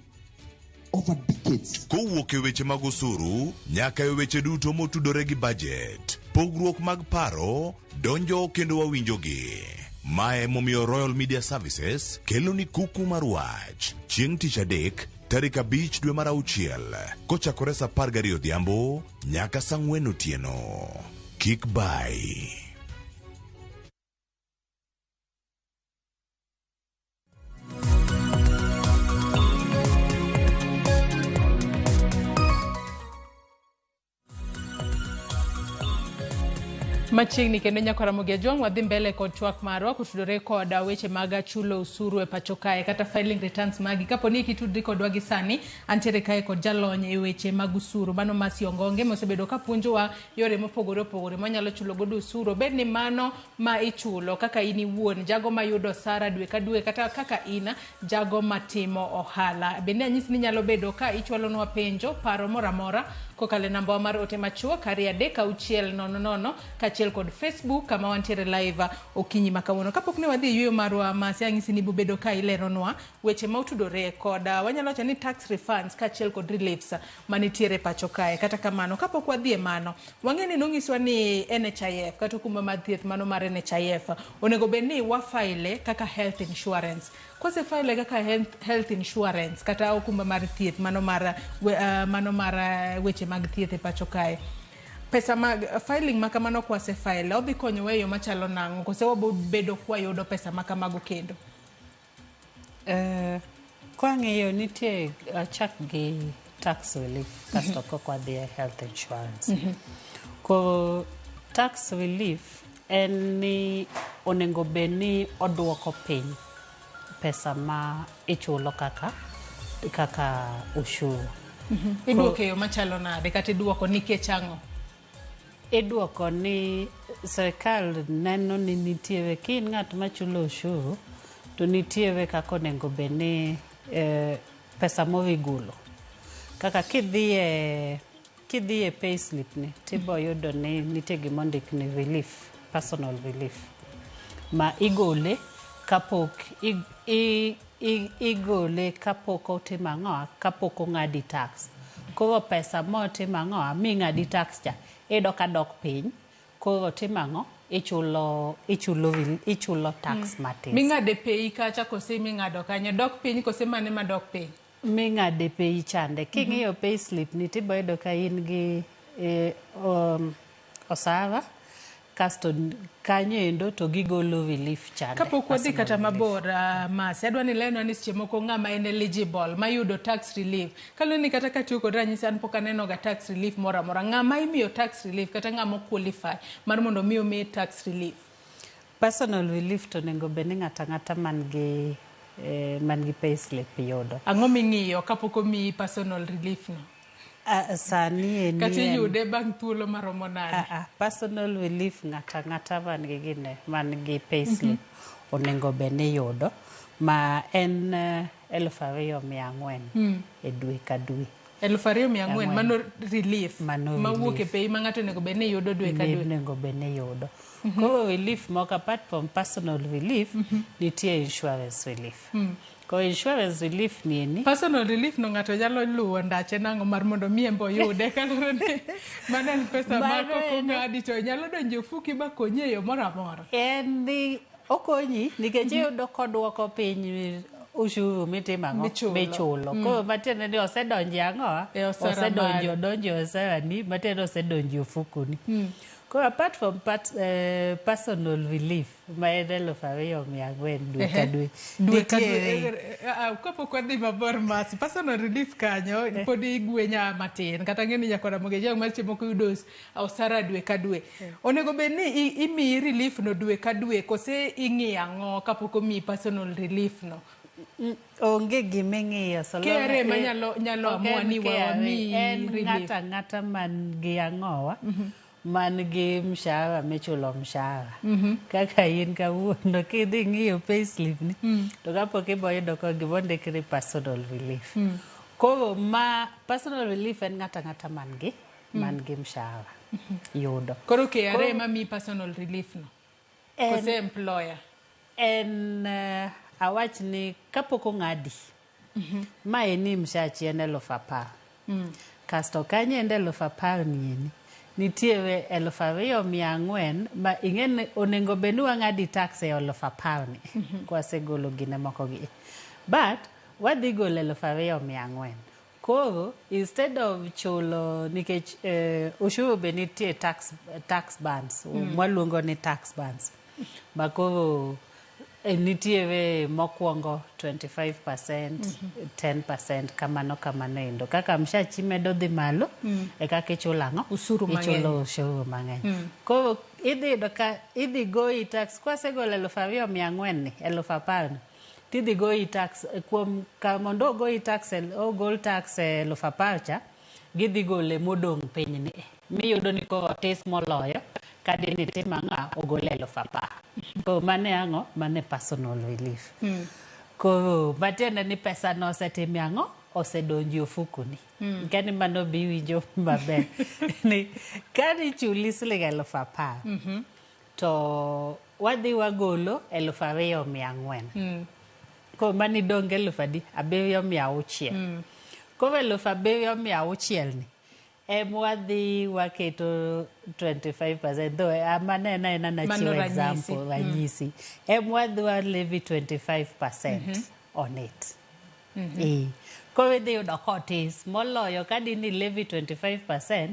over decades. Kowuok e weche mag osuru nyaka e weche duto motudore gi budget. Pogruok mag paro donjo kendo wawinjogi. Mae momiyo Royal Media Services kelo ni kuku mar wach. Chieng' tich adek tarik 5 dwe mar 6 kochakore saa 12 odhiambo nyaka saa 4 otieno. Kik bai. Machiegni kendo Nyakwar Ramogi Ajong' wadhi mbele kod twak marwa kutudore kod weche mag chulo usuru e pacho kae kata filing returns magi. Kapo ni kitudri kodwa gi sani antiere kae kod jalony e weche mag usuru mano Masi Ongonge mosebedo ka puonjowa yore mopogore opogore manyalo chulo godo usuru. Bed ni mano ma ichulo kaka in iwuon jago mayudo sara dwe ka dwe kata kaka ina jago matimo ohala. Bende anyisi ni nyalo bedo ka ichwalonwa penjo paro mora mora kokale namba mar ote machuok 36000 kachiel kod Facebook kama wantiere live okinyi makawuono. Kapok ne wadhi yuyo marwa Masi anyisi ni bubedo ka ileronwa weche ma utudore kod wanyalo wacho ni tax refunds kachiel kod reliefs manitiere pacho kae. Kata kamano kapok wadhi e mano wang'eni nongiswa ni NHIF kata kuma mar thieth mano mar NHIF onego bedni wafaile kaka health insurance. Kose file kaka health insurance kata okumba mar thieth mano mar weche mag thieth e pacho kae. Pesa mag filing makamano kwa se file obi konyo weyo machalo nango kose wabedo kwa yudo pesa makamago kendo. Kwa ng'eyo nitie chak gi tax relief kasto kwa the health insurance. Ko tax relief en ni onengo beni oduoko piny pesa ma ichulo kaka ushuru. Iduoko yo machalo nade kata iduoko nikech ang'o? Iduoko ni serikal neno ni nitiere kin ng'at machulo ushuru to nitiere kaka onengo beni pesa mowigulo. Kaka kidhie payslip ni tibo yudo ni nitie gimondik ni relief, personal relief ma igole kapok igole kapok otimo ang'oa kapok ong'adi tax. Koro pesa motimo ang'oa mi ng'adi tax cha edo ka dok piny koro timo ang'o ichulo tax matin. Mi ng'ade pei kacha kose mi ng'ado kanyo dok piny kose mane ma dok piny? Mi ng'ade pei chande. King'iyo payslip ni tibo yudo ka in gi osara kasto kanyo endo to gigolo relief chande. Kapok wadhi kata mabor, Masi, adwa ni leno ni seche moko ng'ama en eligible mayudo tax relief. Kaloni ni kata katiyo kod ranyisi an pok aneno ga tax relief mora mora. Ng'ama imiyo tax relief kata ng'ama qualify mar mondo miyo mi tax relief? Personal relief to nengo beni ng'ata man gi payslip yudo. Ang'o ming'iyo kapok omiyi personal relief no? Sani en kati yude bang' thuolo maromo nade? Personal relief ng'ata man gi payslip onego beni yudo ma en 2,400 e dwe ka dwe. 2,400 mano relief mawuok e pay ma ng'ato onego beni yudo dwe ka dwe. Onego beni yudo. Koro relief moko apart from personal relief nitie insurance relief. Ko insurance relief ni eni personal relief no ng'ato nyalo luwo ndache nang'o mar mondo miembo yude kaloro ni mano en pesa ma koko ng'adi to nyalo donjo fuki ba konyi e yo moro amora. En ni okonyi nikech yudo kodwoko piny ushuru mitimo michulo. Koro matiende ni osedonjo ang'o? Osedonjo osarani matiende osedonjo ofukoni. Koro apart from personal relief ma en 2,400 dwe ka dwe. Dwe ka dwe. Kapok wadhi mabor Masi, personal relief kanyo pod igwenya matin kata ng'eni nyaka Ramogi jang mar moko yudo osara dwe ka dwe. Onego bed ni imiyi relief no dwe ka dwe kose ing'iyo ang'o kapok omiyi personal relief no? Onge giming'iyo KRA ma nyalo amua ni wamiyi relief. Ng'ata man gi ang'owa man gi mshahara michulo mshahara. Kaka in kawuono kidhi ng'iyo payslip ni to kapok iboyudo ko gimondikri personal relief. Koro personal relief en ng'ata man gi mshahara yudo. Koro KRA ma mi personal relief no? Kose employer? En awach ni kapok ong'adi ma eni mshachi en 10,000. Kasto kanye en 10,000 ni eni nitiere 2,400 ma ing'eni onego beni wang'adi tax e 10,000 kwasegolo gine moko gi. But wadhi golo 2,400. Koro instead of chulo nikech ushuru be nitie tax bands mwaluongo ni tax bands. Makoro nitiere mokwongo 25%, 10% kamano endo. Kaka mshachi medo dhi malo e kaka ichulo ang'o? Ushuru mang'eny. Koro idhi goyi tax kwasegolo 2,400 ni 10,000 tidhi goyi tax kuom mondo goyi tax ogol tax 10,000 cha gidhi gole modong' piny ni miyudo ni koro tis moloyo kadi ni tima ng'a ogole 10,000. Koro mane ang'o? Mane personal relief. Koro matiende ni pesa no osetimi ang'o? Osedonjo ofukoni. Kani mano biwinjo maber. Ni kani chuli siling 10,000 to wadhi wagolo 2,400. Koro mani dong' 7,600. Koro 7,600 ni wadhi waketo 25%. Though amanena nachiwo example ranyisi. Wadhi wa levy 25% on it. Koro idhi yudo kotis moloyo kadi ni levy 25%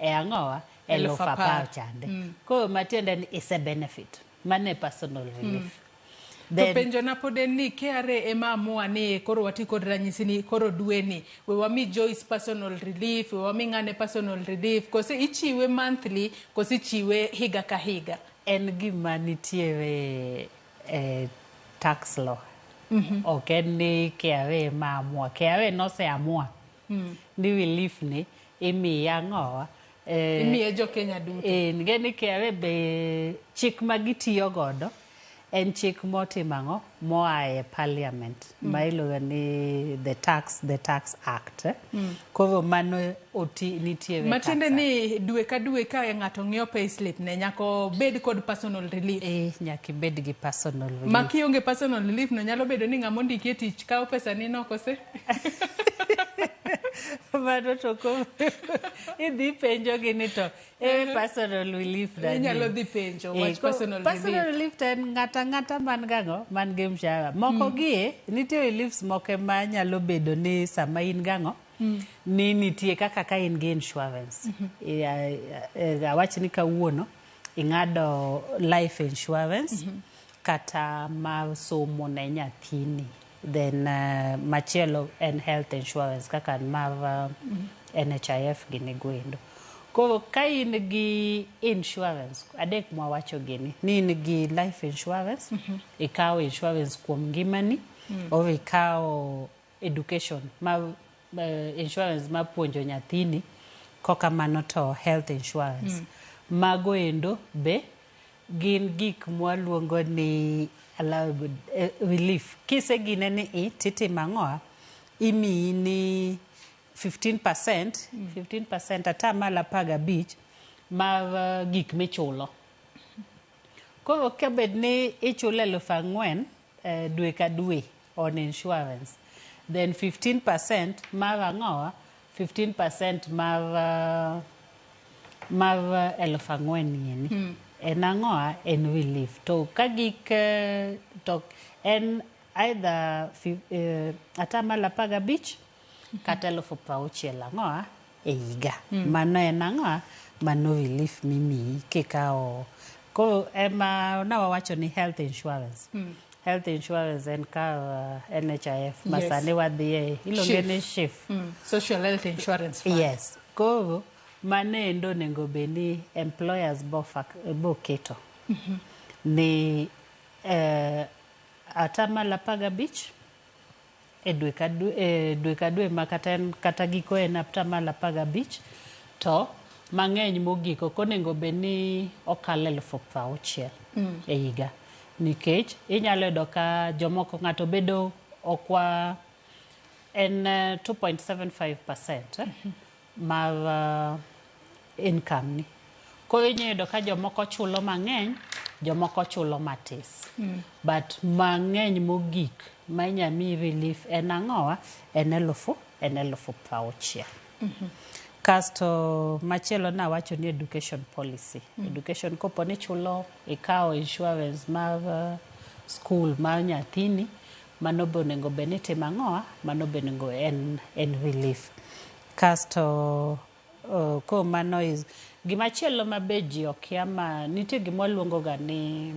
ang'owa 10,000 chande. Koro matiende ni is a benefit. Mane personal relief. To penjo na pod ni KRA ema amua ni koro wati kod ranyisi ni koro dwe ni we wami Joyce personal relief, we wami ng'ane personal relief, kose ichiwe monthly, kose ichiwe higa ka higa. En gima nitiere tax law. Ok en ni KRA ma amua. KRA nose amua ni relief ni imi ang'owa imi jo Kenya duto. Ngeni KRA be chik magitiyo godo en chik motimang'o moae parliament ma iluongo ni the tax act. Koro mano nitiere matiende ni dwe ka dwe ka ng'ato ng'iyo payslip ne nyako bed kod personal relief. Nyaki bed gi personal relief. Ma kionge personal relief no nyalo bedo ni ng'amo ndiki e tich kawo pesa ni no kose? Mano to ko idhi penjo gi ni to personal relief da nyalo dhi penjo wach personal relief. Personal relief ten ng'ata man gang'o man gi mshahara moko gi nitie reliefs moko ma nyalo bedo ni sama in gang'o ni nitie kaka ka in gi insurance. Awach ni kawuono ing'ado life insurance kata mar somo ne nyathini, then machielo en health insurance kaka mar NHIF gini gwendo. Koro ka in gi insurance, adek mwawacho gini, ni in gi life insurance, ikawo insurance kuom ngimani, or ikawo education, insurance ma puonjo nyathini, koka mano to health insurance. Mago endo be gin gik mwaluongo ni relief. Kise gine ni titimo ang'oa, imiyi ni 15% atamalo 15 mar gik michulo. Koro kabed ni ichulo 4,000 dwe ka dwe on insurance, then 15% mar ang'oa, 15% mar 4,000 yeni. En ang'oa en relief. To kagik to en either atamalo 15 kata 60,000 ang'oa e higa. Mano en ang'oa, mano relief mimiyi kikawo. Koro ema nawawacho ni health insurance. Health insurance en ka NHIF masane wadhiye iluonge ni SHIF. Social Health Insurance Fund. Yes. Koro mane endo nego beni employers bo keto. Ni atamalo 15 e dwe ka dwe ma kata giko en atamalo 15 to mang'eny mogiko konego beni okalo 6,000 e higa. Nikech inyalo yudo ka jomoko ng'ato bedo okwa en 2.75% mar income ni. Koro inyalo yudo ka jomoko chulo mang'eny, jomoko chulo matis. But mang'eny mogik ma inyami relief en ang'oa, en 1,000. Kasto machielo nawacho ni education policy. Education kopo ni chulo ikawo insurance mar school mar nyathini, mano be onego bed ni timo ang'oa, mano be onego en relief. Kasto ko mano is gimachielo ma be ji okia ma nitie gima waluongo ga ni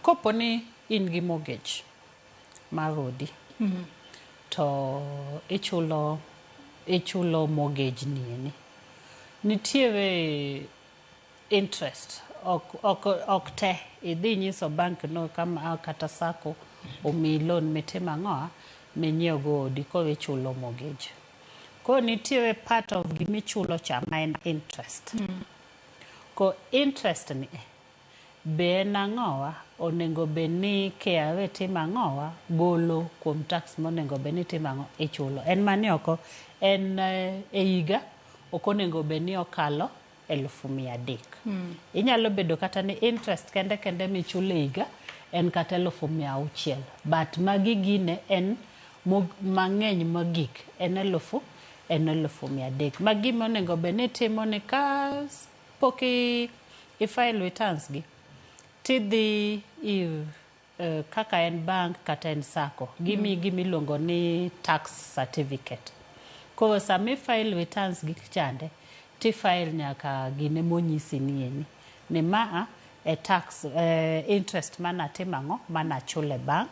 kopo ni in gi mortgage mar odi, to ichulo mortgage ni. Nitiere interest ok te idhi nyiso bank no kama kata sako omi loan mitimo ang'oa minyiew go odi koro ichulo mortgage. Koro nitiere part of gimichulo cha ma en interest. Ko interest ni be en ang'oa, onego bed ni KRA timo ang'oa, golo kuom tax monego bed ni timo ang'oa ichulo. En mani oko, en e higa ok onego bed ni okalo 100,000. Inyalo bedo kata ni interest kende michulo e higa en kata 600,000. But magi gine en mang'eny mogik en 100,000. Magi monego bed ni timo ni ka pok i file returns gi. Tidhi kaka en bank kata en sako. Gimiluongo ni tax certificate. Koro sami file returns gi chande, ti file nyaka gine monyisi ni eni. Ni maa e tax interest mana timang'o mana chule bank,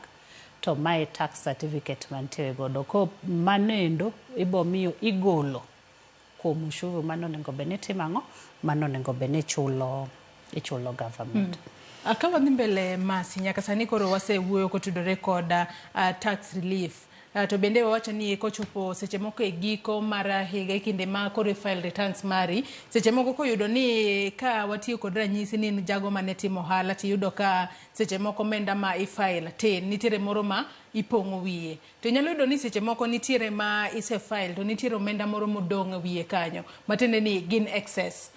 to mae tax certificate mantiere godo. Ko manendo ibo miyo igolo kuom ushuru mano nego bed ni timang'o, mano nego bed ni ichulo government. Akawa dhi mbele masi nyaka sani koro wasewuoyo kotudore koda tax relief. To bende wawacho ni kochopo seche moko e giko mar higa kinde ma koro file returns mari, seche moko koyudo ni ka watiyo kod ranyisi ni jago mane timo ohala tiyudo ka seche moko omenda ma file tin nitiere moro ma ipong'o wiye. To nyalo yudo ni seche moko nitiere ma file to nitiere omenda moro modong' wiye kanyo, matende ni gin excess.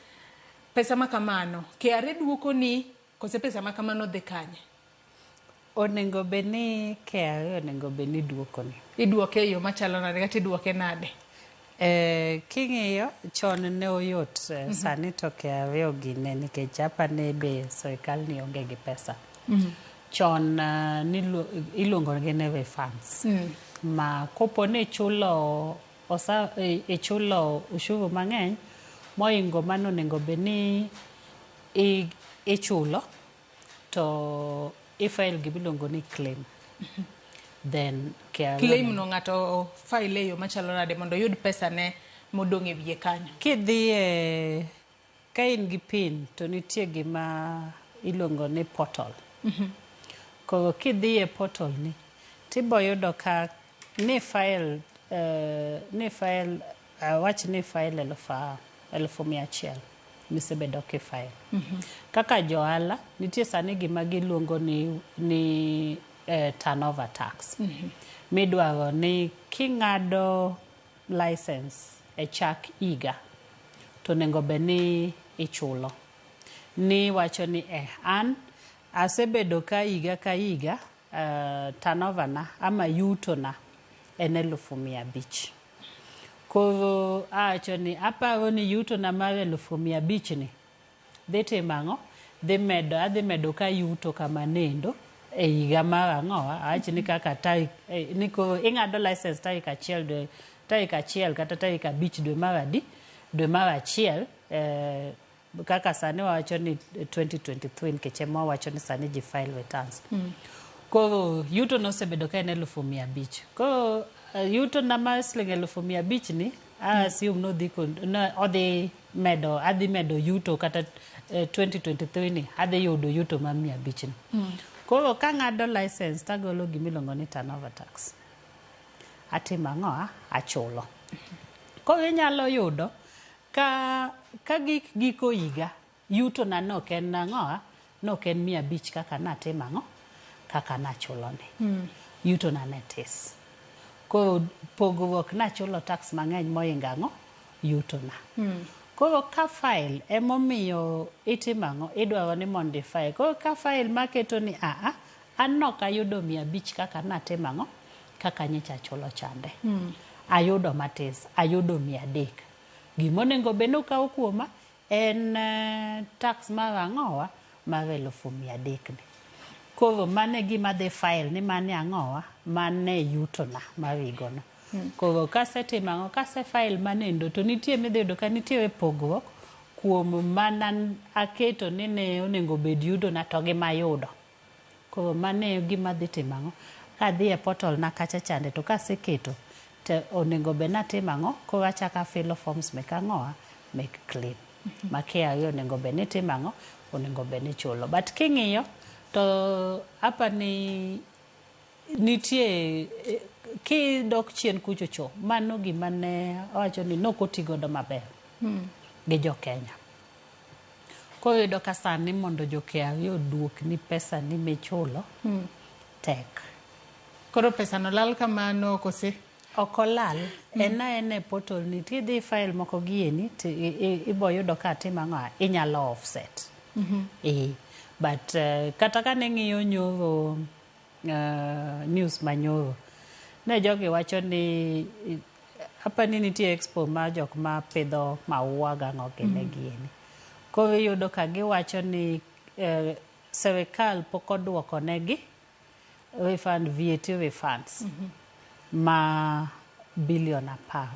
Pesa ma kamano, KRA duoko ni kose pesa ma kamano dhi kanye? Onego bed ni KRA onego bed ni duoko ni. Iduoke yo machalo nade kata iduoke nade? King'iyo chon ne oyot, sani to KRA ogine nikech apani be sirkal ni onge gi pesa. Chon iluongo gi ne refunds. Ma kopo ni ichulo ushuru mang'eny, moingo mano onego bed ni ichulo to ifile gimiluongo ni claim. Then claim no ng'ato file e yo machalo nade mondo yud pesa ne modong' e wiye kanyo. Kidhi ka in gi pin to nitie gima iluongo ni portal. Ko kidhi e portal ni tibo yudo ka ni file wach ni file 1,100 misebedo ki file. Kaka joala nitie sani gima giluongo ni turnover tax. Midwaro ni king'ado license e chak iga to nego be ni ichulo. Ni wacho ni an asebedo ka iga turnover na ama yuto na en 1,500. Koro acho ni aparo ni yuto na mar 1,500 ni dhi timang'o, adhi medo ka yuto kama nendo e higa mar ang'owa. Awacho ni kaka ni koro ing'ado license tarik 1 kata tarik 5 dwe mar achiel, kaka sani wacho ni 2023 nikech ema wacho ni sani ji file returns. Koro yuto no osebedo ka en 1,500. Koro yuto na mar siling 1,500 ni assume adhi medo yuto kata 2023 ni adhi yudo yuto mar 500 ni. Koro ka ng'ado license tagolo gimiluongo ni turnover tax. Atimo ang'o? Achulo. Koro inyalo yudo ka giko higa yuto na nok en ang'o? Nok en 500 kaka natimo ang'o? Kaka nachulo ni. Yuto na netis. Koro pogruok nachulo tax mang'eny moingo ang'o? Yuto na. Koro ka file emomiyo itimo ang'o? Idwaro ni mondo file. Koro ka file maketo ni an nok ayudo 500 kaka natimo ang'o? Kaka nyicha chulo chande. Ayudo matis. Ayudo 300. Gimonego beno kawo kuoma en tax mar ang'owa mar 1,300 ni. Koro mane gima dhi file ni mane ang'owa mane yuto na mar higono. Koro kasetimo ang'o? Kase file manendo to nitie midhi yudo ka nitie pogruok kuom mana aketo ni ne onego bed yudo na to gi mayudo. Koro mane gima dhi timo ang'o? Kadhi e portal na kacha chande to kaseketo to onego bed natimo ang'o? Koro achaka filo forms mek ang'owa? Mek claim. Makia onego bed ni timo ang'o? Onego bed ni chulo. But king'iyo to hapa ni nitie kidok chien kuchocho mano gima ne wacho ni nokotigodo maber gi jo Kenya. Koro yudo ka sani mondo jo KRA oduok ni pesa ni michulo tek. Koro pesa no lal kamano kose? Okolal. En portal ni tidhi file moko gieni ibo yudo ka timo ang'o? Inyalo offset. But kata ka neng'iyo nyoro news manyoro ne jogi wacho ni hapa ni nitie expo ma jok ma pidho maua gang'o gine gieni. Koro yudo ka giwacho ni serikal pok oduoko negi refund VAT refunds ma bilion 10.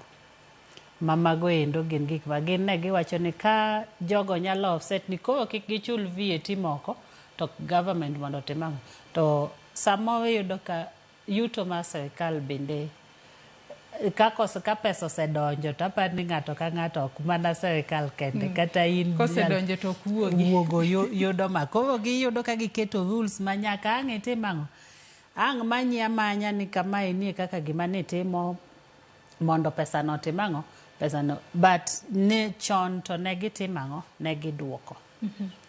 Mamago endo gin gik ma gin ne giwacho ni ka jogo nyalo offset ni koro kik gichul VAT moko to government mondo timang'. To samoro yudo ka yuto mar serikal bende ka pesa osedonjo to aparo ni ng'ato ka ng'ato ok mana serikal kende kata in kosedonjo to ok wuogo yudo ma. Koro giyudo ka giketo rules ma nyaka ang' itim ang'o? Ang' manyi amanya ni kamae nie kaka gima nitimo mondo pesa no tim ang'o? Pesa no. But ne chon to ne gitimo ang'o? Ne giduoko.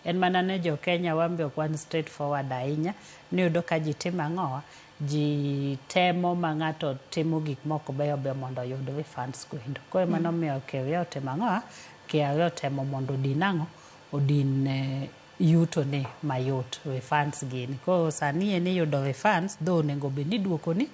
En mana ne jo Kenya wambe ok wan straightforward ahinya. Ni yudo ka ji timo ang'o? Ji temo ma ng'ato timo gik moko beyo mondo yud refunds goendo. Koro mano miyo KRA otimo ang'o? KRA otemo mondo odin ang'o? Odin yuto ni mayot refunds gini. Koro sani en iyudo refunds do onego bed ni duoko ni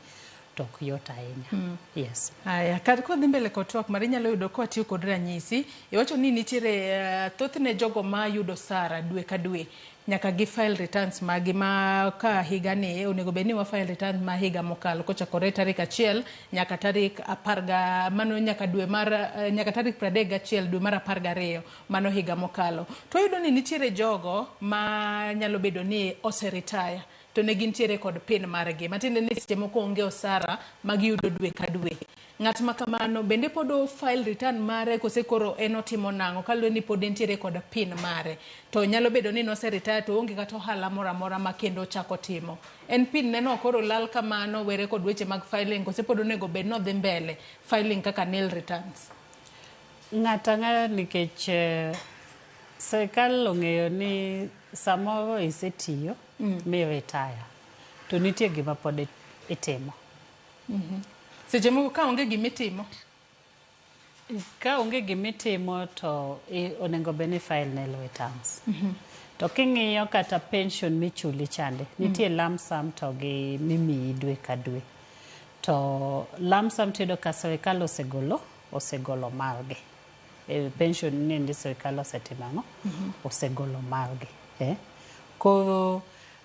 tok yot ahinya. Yes. Aya, kar kwa dhi mbele kod twak mari nyalo yudo kwa tiyo kod ranyisi, iwacho ni nitiere thothne jogo ma yudo sara dwe ka dwe nyaka gi file returns magi ma ka higa ni onego bed ni wa file returns ma higa mokalo kochakore tarik 1 nyaka tarik 10 mano nyaka dwe mar nyaka tarik 31 dwe mar 12 mano higa mokalo. To yudo ni nitiere jogo ma nyalo bedo ni ose retire to ne gintiere kod pin margi matinde ni seche moko onge osara magi yudo dwe ka dwe. Ng'at ma kamano bende podo file return mare kose koro enotimo nango kaluwore ni pod entiere kod pin mare to nyalo bedo ni nose retire to onge kata ohala moro amora ma kendo chako timo. En pin neno koro lal kamano were kod weche mag filing kose pod onego bed no dhi mbele filing kaka nil returns. Ng'ata ng'ata nikech serikal ong'eyo ni samoro isetiyo mi retire to nitie gima pod itimo. Seche moko ka onge gimitimo to onego bed ni file nil returns. To king'iyo kata pension michuli chande nitie lump sum to gi mimiyi dwe ka dwe. To lump sum tedo ka serikal osegolo margi. Pension ni serikal osetimo osegolo margi. Koro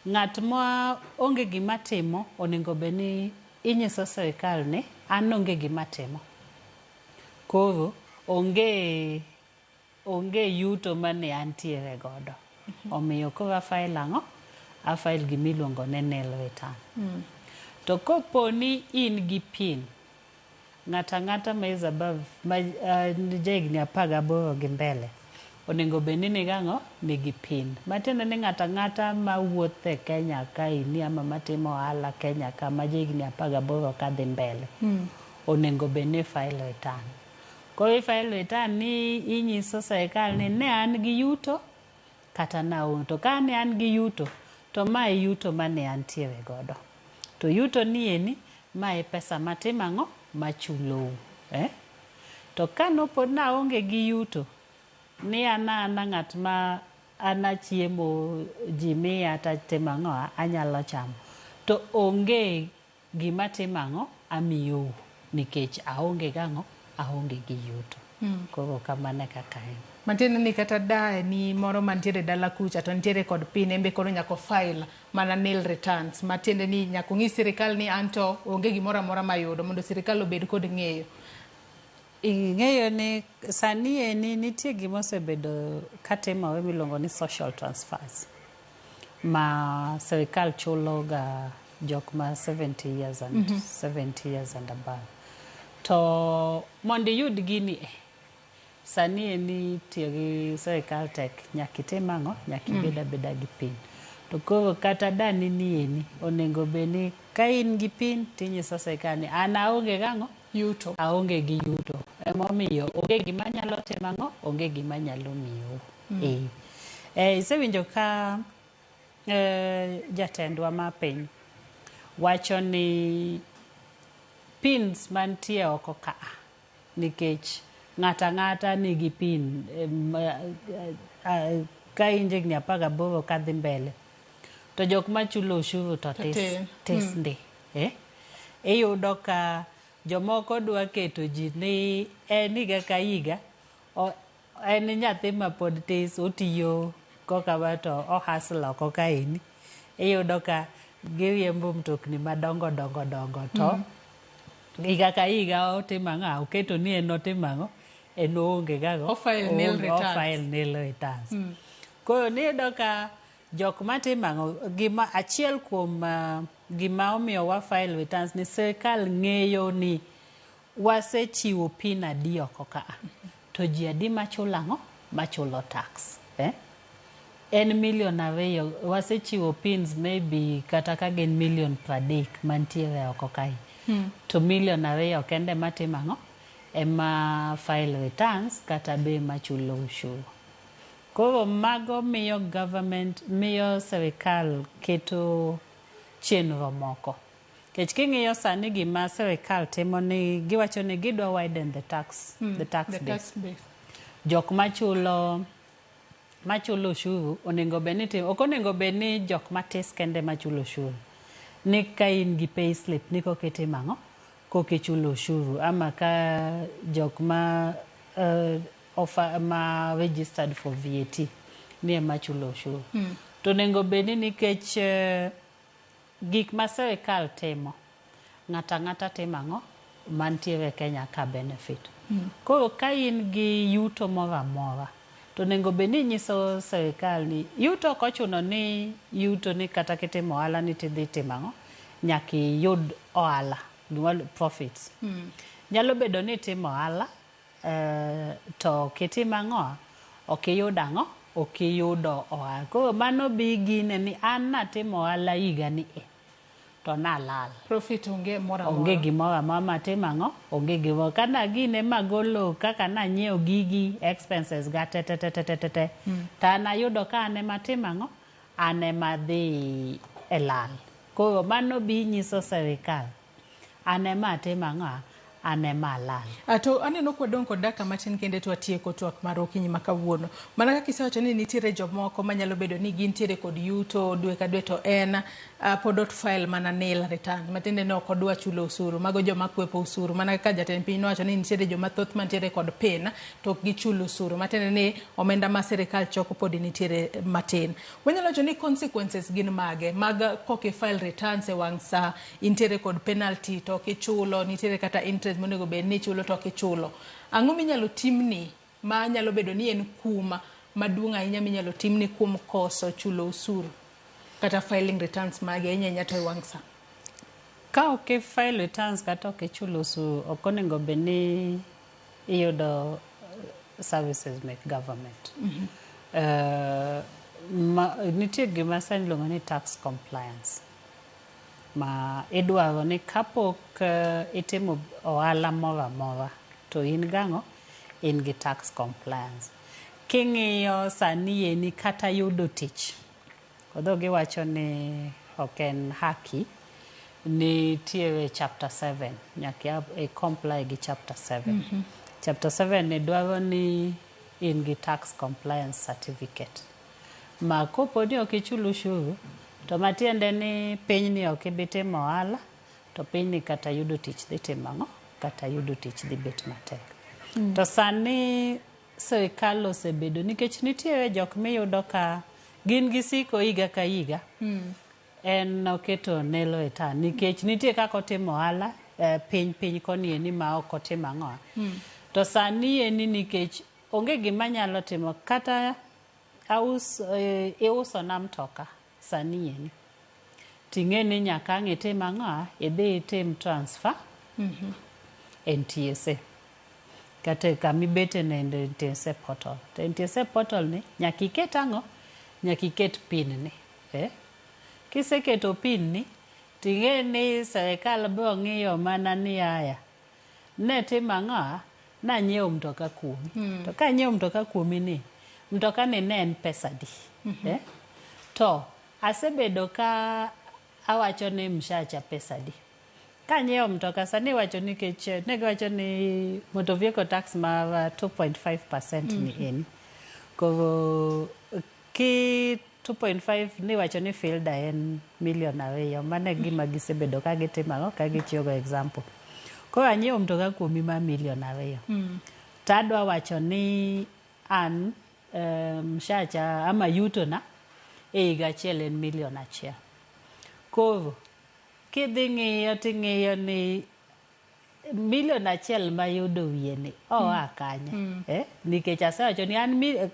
ng'at ma onge gima timo onego bed ni inyiso serikal ni an onge gima timo. Koro onge yuto mane antiere godo. Omiyo koro afile ang'o? Afile gimiluongo ne nil return. To kopo ni in gi pin ng'ata ng'ata ma is above jahigni 18 gi mbele onego bed ni nigang'o nigi pin. Matiende ni ng'ata ng'ata ma wuothe Kenya kaini ama matimo ohala Kenya ka ma jahigni 18 kadhi mbele onego bed ni file return. Koro file return ni inyiso serikal ni ne an gi yuto kata naonge. To ka ne an gi yuto to mae yuto mane antiere godo. To yuto ni eni mae pesa matimo ang'o machulou. To ka nopo naonge gi yuto ni ana ng'at ma ana chiemo ji miya ta timo ang'o anyalo chamo to onge gima timo ang'o amiyou nikech aonge gang'o aonge gi yuto. Koro kamane kaka en. Matiende ni kata dae ni moro mantiere dala kucha to nitiere kod pin embe koro nyako file mana nil returns. Matiende ni nyako ng'i sirikal ni anto onge gimoro amora mayudo mondo sirikal obed kod ng'eyo. Ing'eyo ni sani eni nitie gima osebedo katimore miluongo ni social transfers ma serikal chulo ga jok ma 70 years and above. To mondo iyud gini sani eni tiyo gi serikal tek nyaka itim ang'o nyaka ibed abeda gi pin. To koro kata dani ni eni onego bed ni ka in gi pin tinyiso serikal ni an aonge gang'o yuto aonge gi yuto. Emomiyo onge gima nyalo timo ang'o onge gima nyalo miyo. Isewinjo ka jatendwa ma piny wacho ni pins mantie oko ka nikech ng'ata ng'ata nigi pin ka in jahigni 18 kadhi mbele to jok machulo ushuru to tis ndi. Iyudo ka jomoko dwa keto ji ni en higa ka higa en nyathi ma pod tis otiyo koka wato ohasla koka ini. Iyudo ka giriembo mtokni madongo to higa ka higa otimo ang'o oketo ni en otimo ang'o en onge gago file nil returns. Koro niyudo ka jok matimo ang'o gima achiel kuom gima omiyo wa file returns ni serikal ng'eyo ni wasechiwo pin adi oko ka to ji adi machulo ang'o machulo tax. En $2 million wasechiwo pins maybe kata ka gin $1 million per day mantiere oko kae. To $2 million kende matimo ang'o ema file returns kata be machulo ushuru. Koro mago miyo serikal keto chenro moko. Kech king'iyo sani gima serikal timo ni giwacho ni gidwa widen the tax base. Jok machulo ushuru onego bed ni ok onego bed ni jok matis kende machulo ushuru. ni ka in gi pay slip ni kokete mang'o kokichulo ushuru ama ka jok ma ma registered for VAT ni ema chulo ushuru. To nengo beni nikech gik ma sirikal timo ng'ata timo ang'o mantiere Kenya ka benefit. Koro ka in gi yuto moro amora to nengo beni nyiso sirikal ni yuto kochuno ni yuto ni kata kitimo ohala ni tidhi timo ang'o nyaka iyud ohala profits. Nyalo bedo ni timo ohala to kitimo ang'o ok iyud ang'o ok iyudo ohala. Koro mano bi gine ni an natimo ohala higa ni to nalal. Profit onge mora mora. Onge gimoro amora matimo ang'o onge gimoro. Kana gine magolo kaka nanyiewo gigi expenses ga te ta nayudo ka ane matimo ang'o ane madhi elal. Koro mano bi nyiso sirikal ane matimo ang'o ane malal. To aneno kwadong kod daka matin kende to atieko twak mar okinyi makawuono. Mana kaka isewacho ni nitiere jomoko manyalo bedo ni gintiere kod yuto dwe ka dwe to en pod ot file mana nil return. Matinde ne ok odwa chulo usuru. Mago joma kwepo usuru. Mana kaka jatend piny nowacho ni nitiere joma thoth mantiere kod PIN to ok gichulo usuru. Matinde ni omenda ma sirikal choko pod nitiere matin. Wanyalo wacho ni consequences gin mage mag koki file returns e wang' sa intiere kod penalty to kichulo nitiere kata interest monego bed ni chulo to kichulo. Ang'o minyalo timni ma nyalo bedo ni en kuma maduong' ahinya minyalo timni kuom koso chulo usuru kata filing returns mage ahinya to e wang' sa? Ka ok file returns kata ok chulo usuru ok onego bed ni iyudo services mek government. Nitie gima sani iluongo ni tax compliance ma idwaro ni kapok itimo ohala moro amora to in gang'o in gi tax compliance. King'iyo sani eni kata yudo tich kodho giwacho ni ok en haki nitiere chapter 7 nyaka comply gi chapter 7. Chapter 7 ne dwaro ni in gi tax compliance certificate ma kopo ni ok ichulo ushuru to matiende ni piny ni ok ibitimo ohala to piny ni kata yudo tich dhi timo ang'o kata yudo tich dhi bet matek. To sani sirikal osebedo nikech nitiere jok miyudo ka gin gi siko higa ka higa en oketo nelo return nikech nitie kaka otimo ohala piny koni eni ma ok otimo ang'o. To sani eni nikech onge gima nyalo timo kata iuso na mtoka sani eni ting'e ni nyaka ang' itim ang'o idhi itim transfer NTSA kata kamibete ne NTSA portal. To NTSA portal ni nyaka iket ang'o nyaka iket PIN ni. Kiseketo PIN ni ting'e ni sirikal biro ng'iyo mana ni haya ne tim ang'o nanyiewo mtoka kuomi. To ka nyiewo mtoka kuomi ni mtoka ni ne en pesa di. To asebedo ka awacho ni mshacha pesa di. Ka nyiewo mtoka sani wacho ni kech ne wacho ni motor vehicle tax ma 2.5% ni en. Koro ki 2.5 ni wacho ni filda en milion ariyo mane gima gisebedo ka gitimo ka gichiwo example. Koro anyiewo mtoka kuomi ma milion ariyo. Tadwa wacho ni an mshacha ama yuto na higa achiel en milion achiel. Koro kidhi ng'iyo ni milion achiel mayudo wiye ni oa kanye. Nikech asewacho ni an milion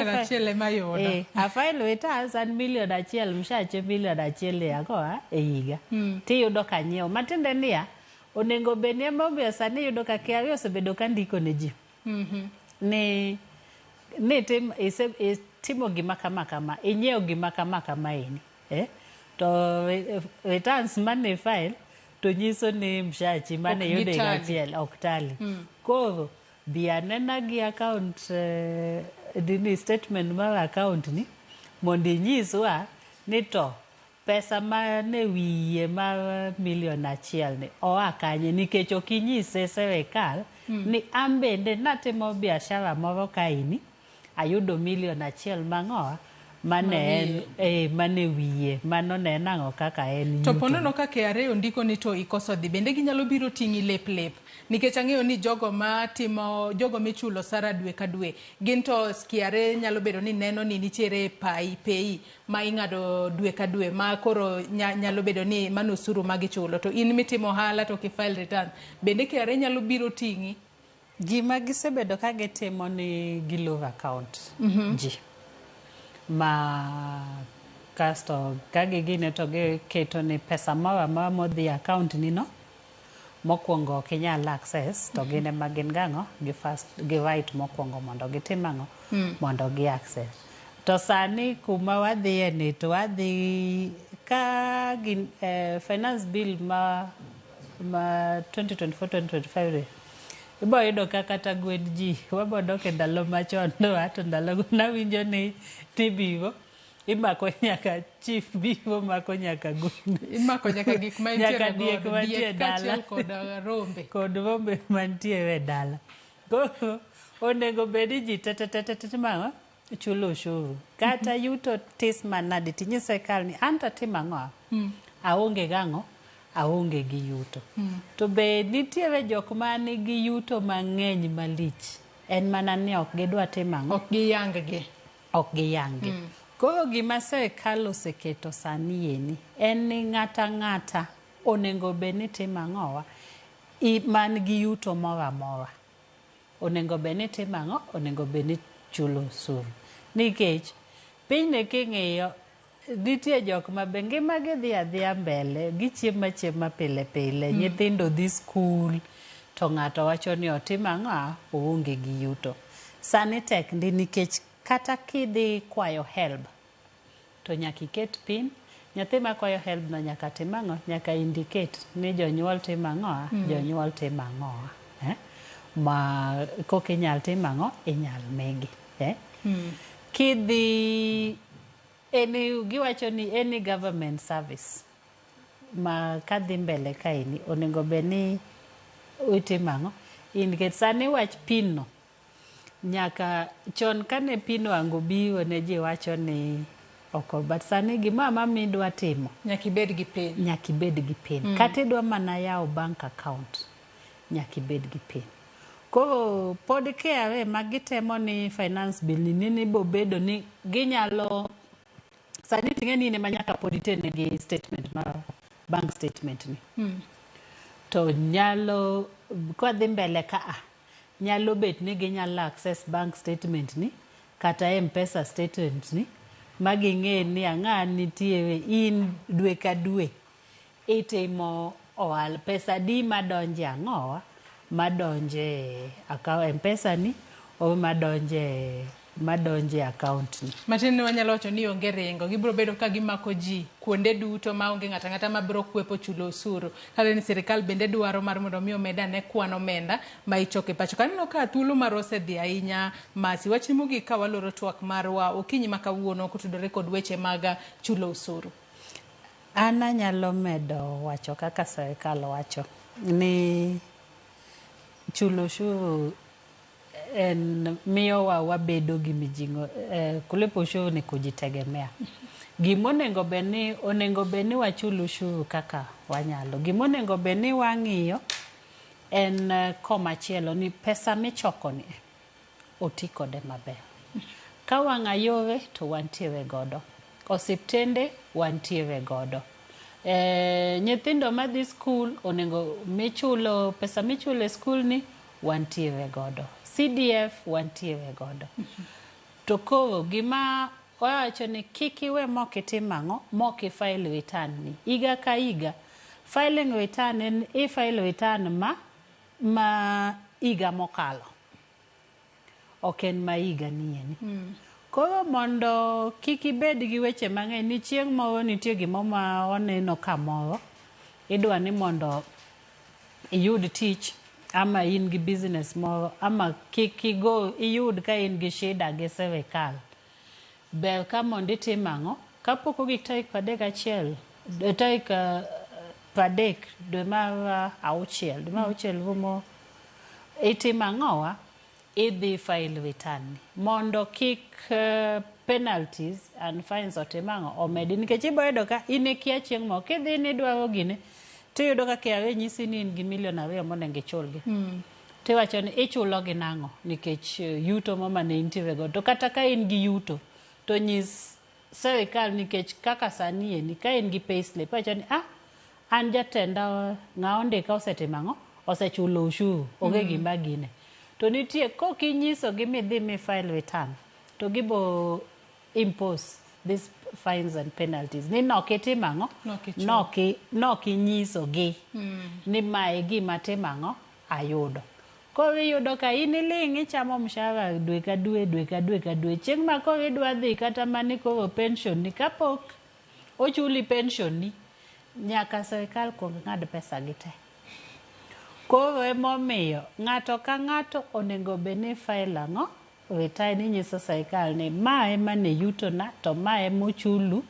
achiel ema yudo. Afile returns an milion achiel mshache milion achiel yagoa e higa. Tiyudo kanyiewo matinde niya onego bedni mobiyo sani yudo ka KRA osebedo ka ndiko ne ji. Ni timo gima kama inyiewo gima kama eni. To returns mane file to nyiso ni mshachi mane yudo higa achiel ok tali. Koro bi anena gi account dini statement mar account ni mondo inyiswa ni to pesa mane wiye mar milion achiel ni oa kanye nikech ok inyise sirikal ni an bende natimo biashara moro kaini ayudo milion achiel mang'oa mane wiye mano ne nango kaka en to ponono ka KRA ondiko ni to ikoso dhi bende ginyalo biro tingi lep nikech ang'eyo ni jogo michulo sara dwe ka dwe gin to KRA nyalo bedo ni neno ni nitiere pay ma ing'ado dwe ka dwe ma koro nyalo bedo ni mano osuru ma gichulo to in mitimo ohala to file return bende KRA nyalo biro tingi gima gisebedo ka gitimo ni gilove account ji ma kasto kage gine to keto ni pesa ma modhi account ni no mokwongo kinyal access to gine magin gang'o gi right mokwongo mondo gitimang'o mondo gi access to sani kuma wadhiye ni to wadhi ka finance bill ma 2024-2025 ibo yudo kata gwed ji wabodok e ndalo machon to ndalo nawinjo ni tibivo imako nyaka chief bivo mako nyaka gund imako nyaka gik ma nyaka diek mantie dala kod rombe mantie dala koro onego bedi ji tete mang'o chulo ushuru kata yuto tis manade tinyise kal ni anta timang'o aonge gang'o aonge gi yuto to be nitiere jok mani gi yuto mang'eny malich en mana ni ok gidwa timang'o ok giyanggi koro gima serikal oseketo sani yeni en ni ng'ata onego bed ni timang'owa man gi yuto moro amora onego bed ni timang'o onego bed ni chulo usuru nikech piny king'iyo nitie jok ma be ngima gi dhi adhiya mbele gichiema pile nyithindo dhi skul to ng'ato wacho ni otimang'o oonge gi yuto sani tek ndi nikech kata kidhi kwayo help to nyaka iket pin nyathi ma kwayo help no nyaka timang'o nyaka indicate ni jonyuol timang'o jonyuol timang'o ma koki nyal timang'o inyal migi kidhi giwacho ni any government service ma kadhi mbele kaini onego bed ni utimang'o nikech sani wach pin no nyaka chon kane pin wango biwo ne ji wacho ni oko but sani gimama midwa timo nyaka ibed gi pin kata idwa mana yawo bank account nyaka ibed gi pin koro pod KRA magitemo ni finance bill ni bobedo ni ginyalo sani ting'e ni ma nyaka pod itene gi statement ma bank statement ni to nyalo kwa dhi mbele nyalo bet ni ginyalo access bank statement ni kata M-Pesa statement ni maging'e ni ang'a nitiere in dwe ka dwe itimo ohala pesa di madonje ang'owa madonje akawa M-Pesa ni o madonje account ni matin wanyalo wacho ni onge rengo gibro bedo ka gimako ji kuonde duto ma onge ng'ata ma biro kwepo chulo usuru kale ni sirikal bende dwaro mar mondo mi omeda ne kwano omenda ma ichoke pacho kanino ka thuolo mar osedhi ahinya masi wachni mogik ka waloro twak marwa okinyi makawuono kotudore kod weche mag chulo usuru ana nyalo medo wacho kaka sirikal wacho ni chulo ushuru en miyo wabedo gi mijingo kulipa ushuru ni kujitegemea gimonengo beni wachulo ushuru kaka wanyalo gimonengo beni wang'iyo en komachielo ni pesa michoko ni oti kode maber ka wang'ayore to wantiere godo osiptende wantiere godo nyithindo madhi skul onego michulo pesa michulo e skul ni wantiere godo CDF wantiere godo to koro gima wacho ni kikiwe mokitimang'o mokifile return ni iga ka iga filing return en file return ma iga mokalo oken ma iga nieni koro mondo kikibed gi weche mang'eny ni chieng' moro nitie gimo ma oneno kamoro idwa ni mondo iyud tich ama in gi business moro ama kikigo iyud ka in gi shida gi sirikal ber ka mondo itimang'o kapok ogik tarik 31 tarik 30 dwe mar auchiel rumo itimang'owa idhi file return mondo kik penalties and fines otimang'o omedi nikech iboyudo ka in ikia chieng' mo kidhi ni dwago gine tiyudo ka KRA nyisi ni in gi $1,2 monego ichulgi tiwacho ni ichulo gi nang'o nikech yuto mane intiere go to kata ka in gi yuto to nyis serikal nikech kaka sani ni ka in gi payslip wacho ni an jatenda ng'awo ndika osetimang'o osechulo ushuru onge gima gine to nitie kokinyiso gi midhi mi file return to gibo impose these fines and penalties ni nokitimang'o nokinyiso gi ni mae gima timang'o ayudo koro iyudo ka in iling' ichamo mshahara dwe ka dwe chieng' ma koro idwa dhi kata mani koro pension ni kapok ochuli pension ni nyaka serikal kuong ng'ad pesa gi te koro emomiyo ng'ato ka ng'ato onego bed ni file ang'o return inyiso serikal ni mae mane yuto na to mae mochulu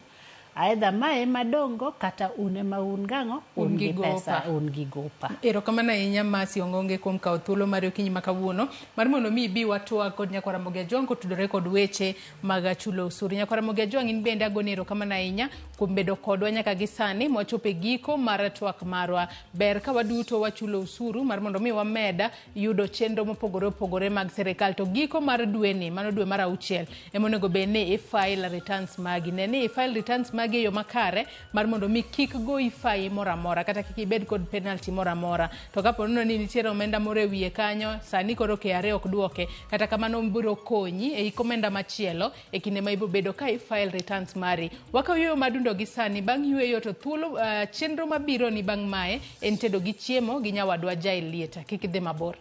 aidha mae madongo kata une maun gang'o un gi pesa un gi gopa. Erokamano ahinya Mercy Ong'ong'e kuom kawo thuolo mar okinyi ma kawuono mar mondo mi ibi watwak kod Nyakwar Ramogi Ajwang' kotudore kod weche mag chulo osuru. Nyakwar Ramogi Ajwang' in bende agoni erokamano ahinya kuom bedo kodwa nyaka gi sani mwachopo e giko mar twak marwa. Ber ka waduto wachulo osuru mar mondo mi wameda yudo chenro mopogore opogore mag sirikal to giko mar dweni mano dwe mar 6 emonego bed ni file returns magi ne file returns magi yo makare mar mondo mi kik go ifai moramora kata kik ibed kod penalty moramora to kapo ni nitiere omenda moro e wiye kanyo sani koro KRA ok duoke kata kamano biro konyi e ikomenda machielo e kinde ma ibo bedo ka file returns mari wakawiyo madundo gi sani bang' yueyo to thuolo chenro mabiro ni bang' mae en tedo gi chiemo gi nyawadwa Jael Lieta kik idhi mabor.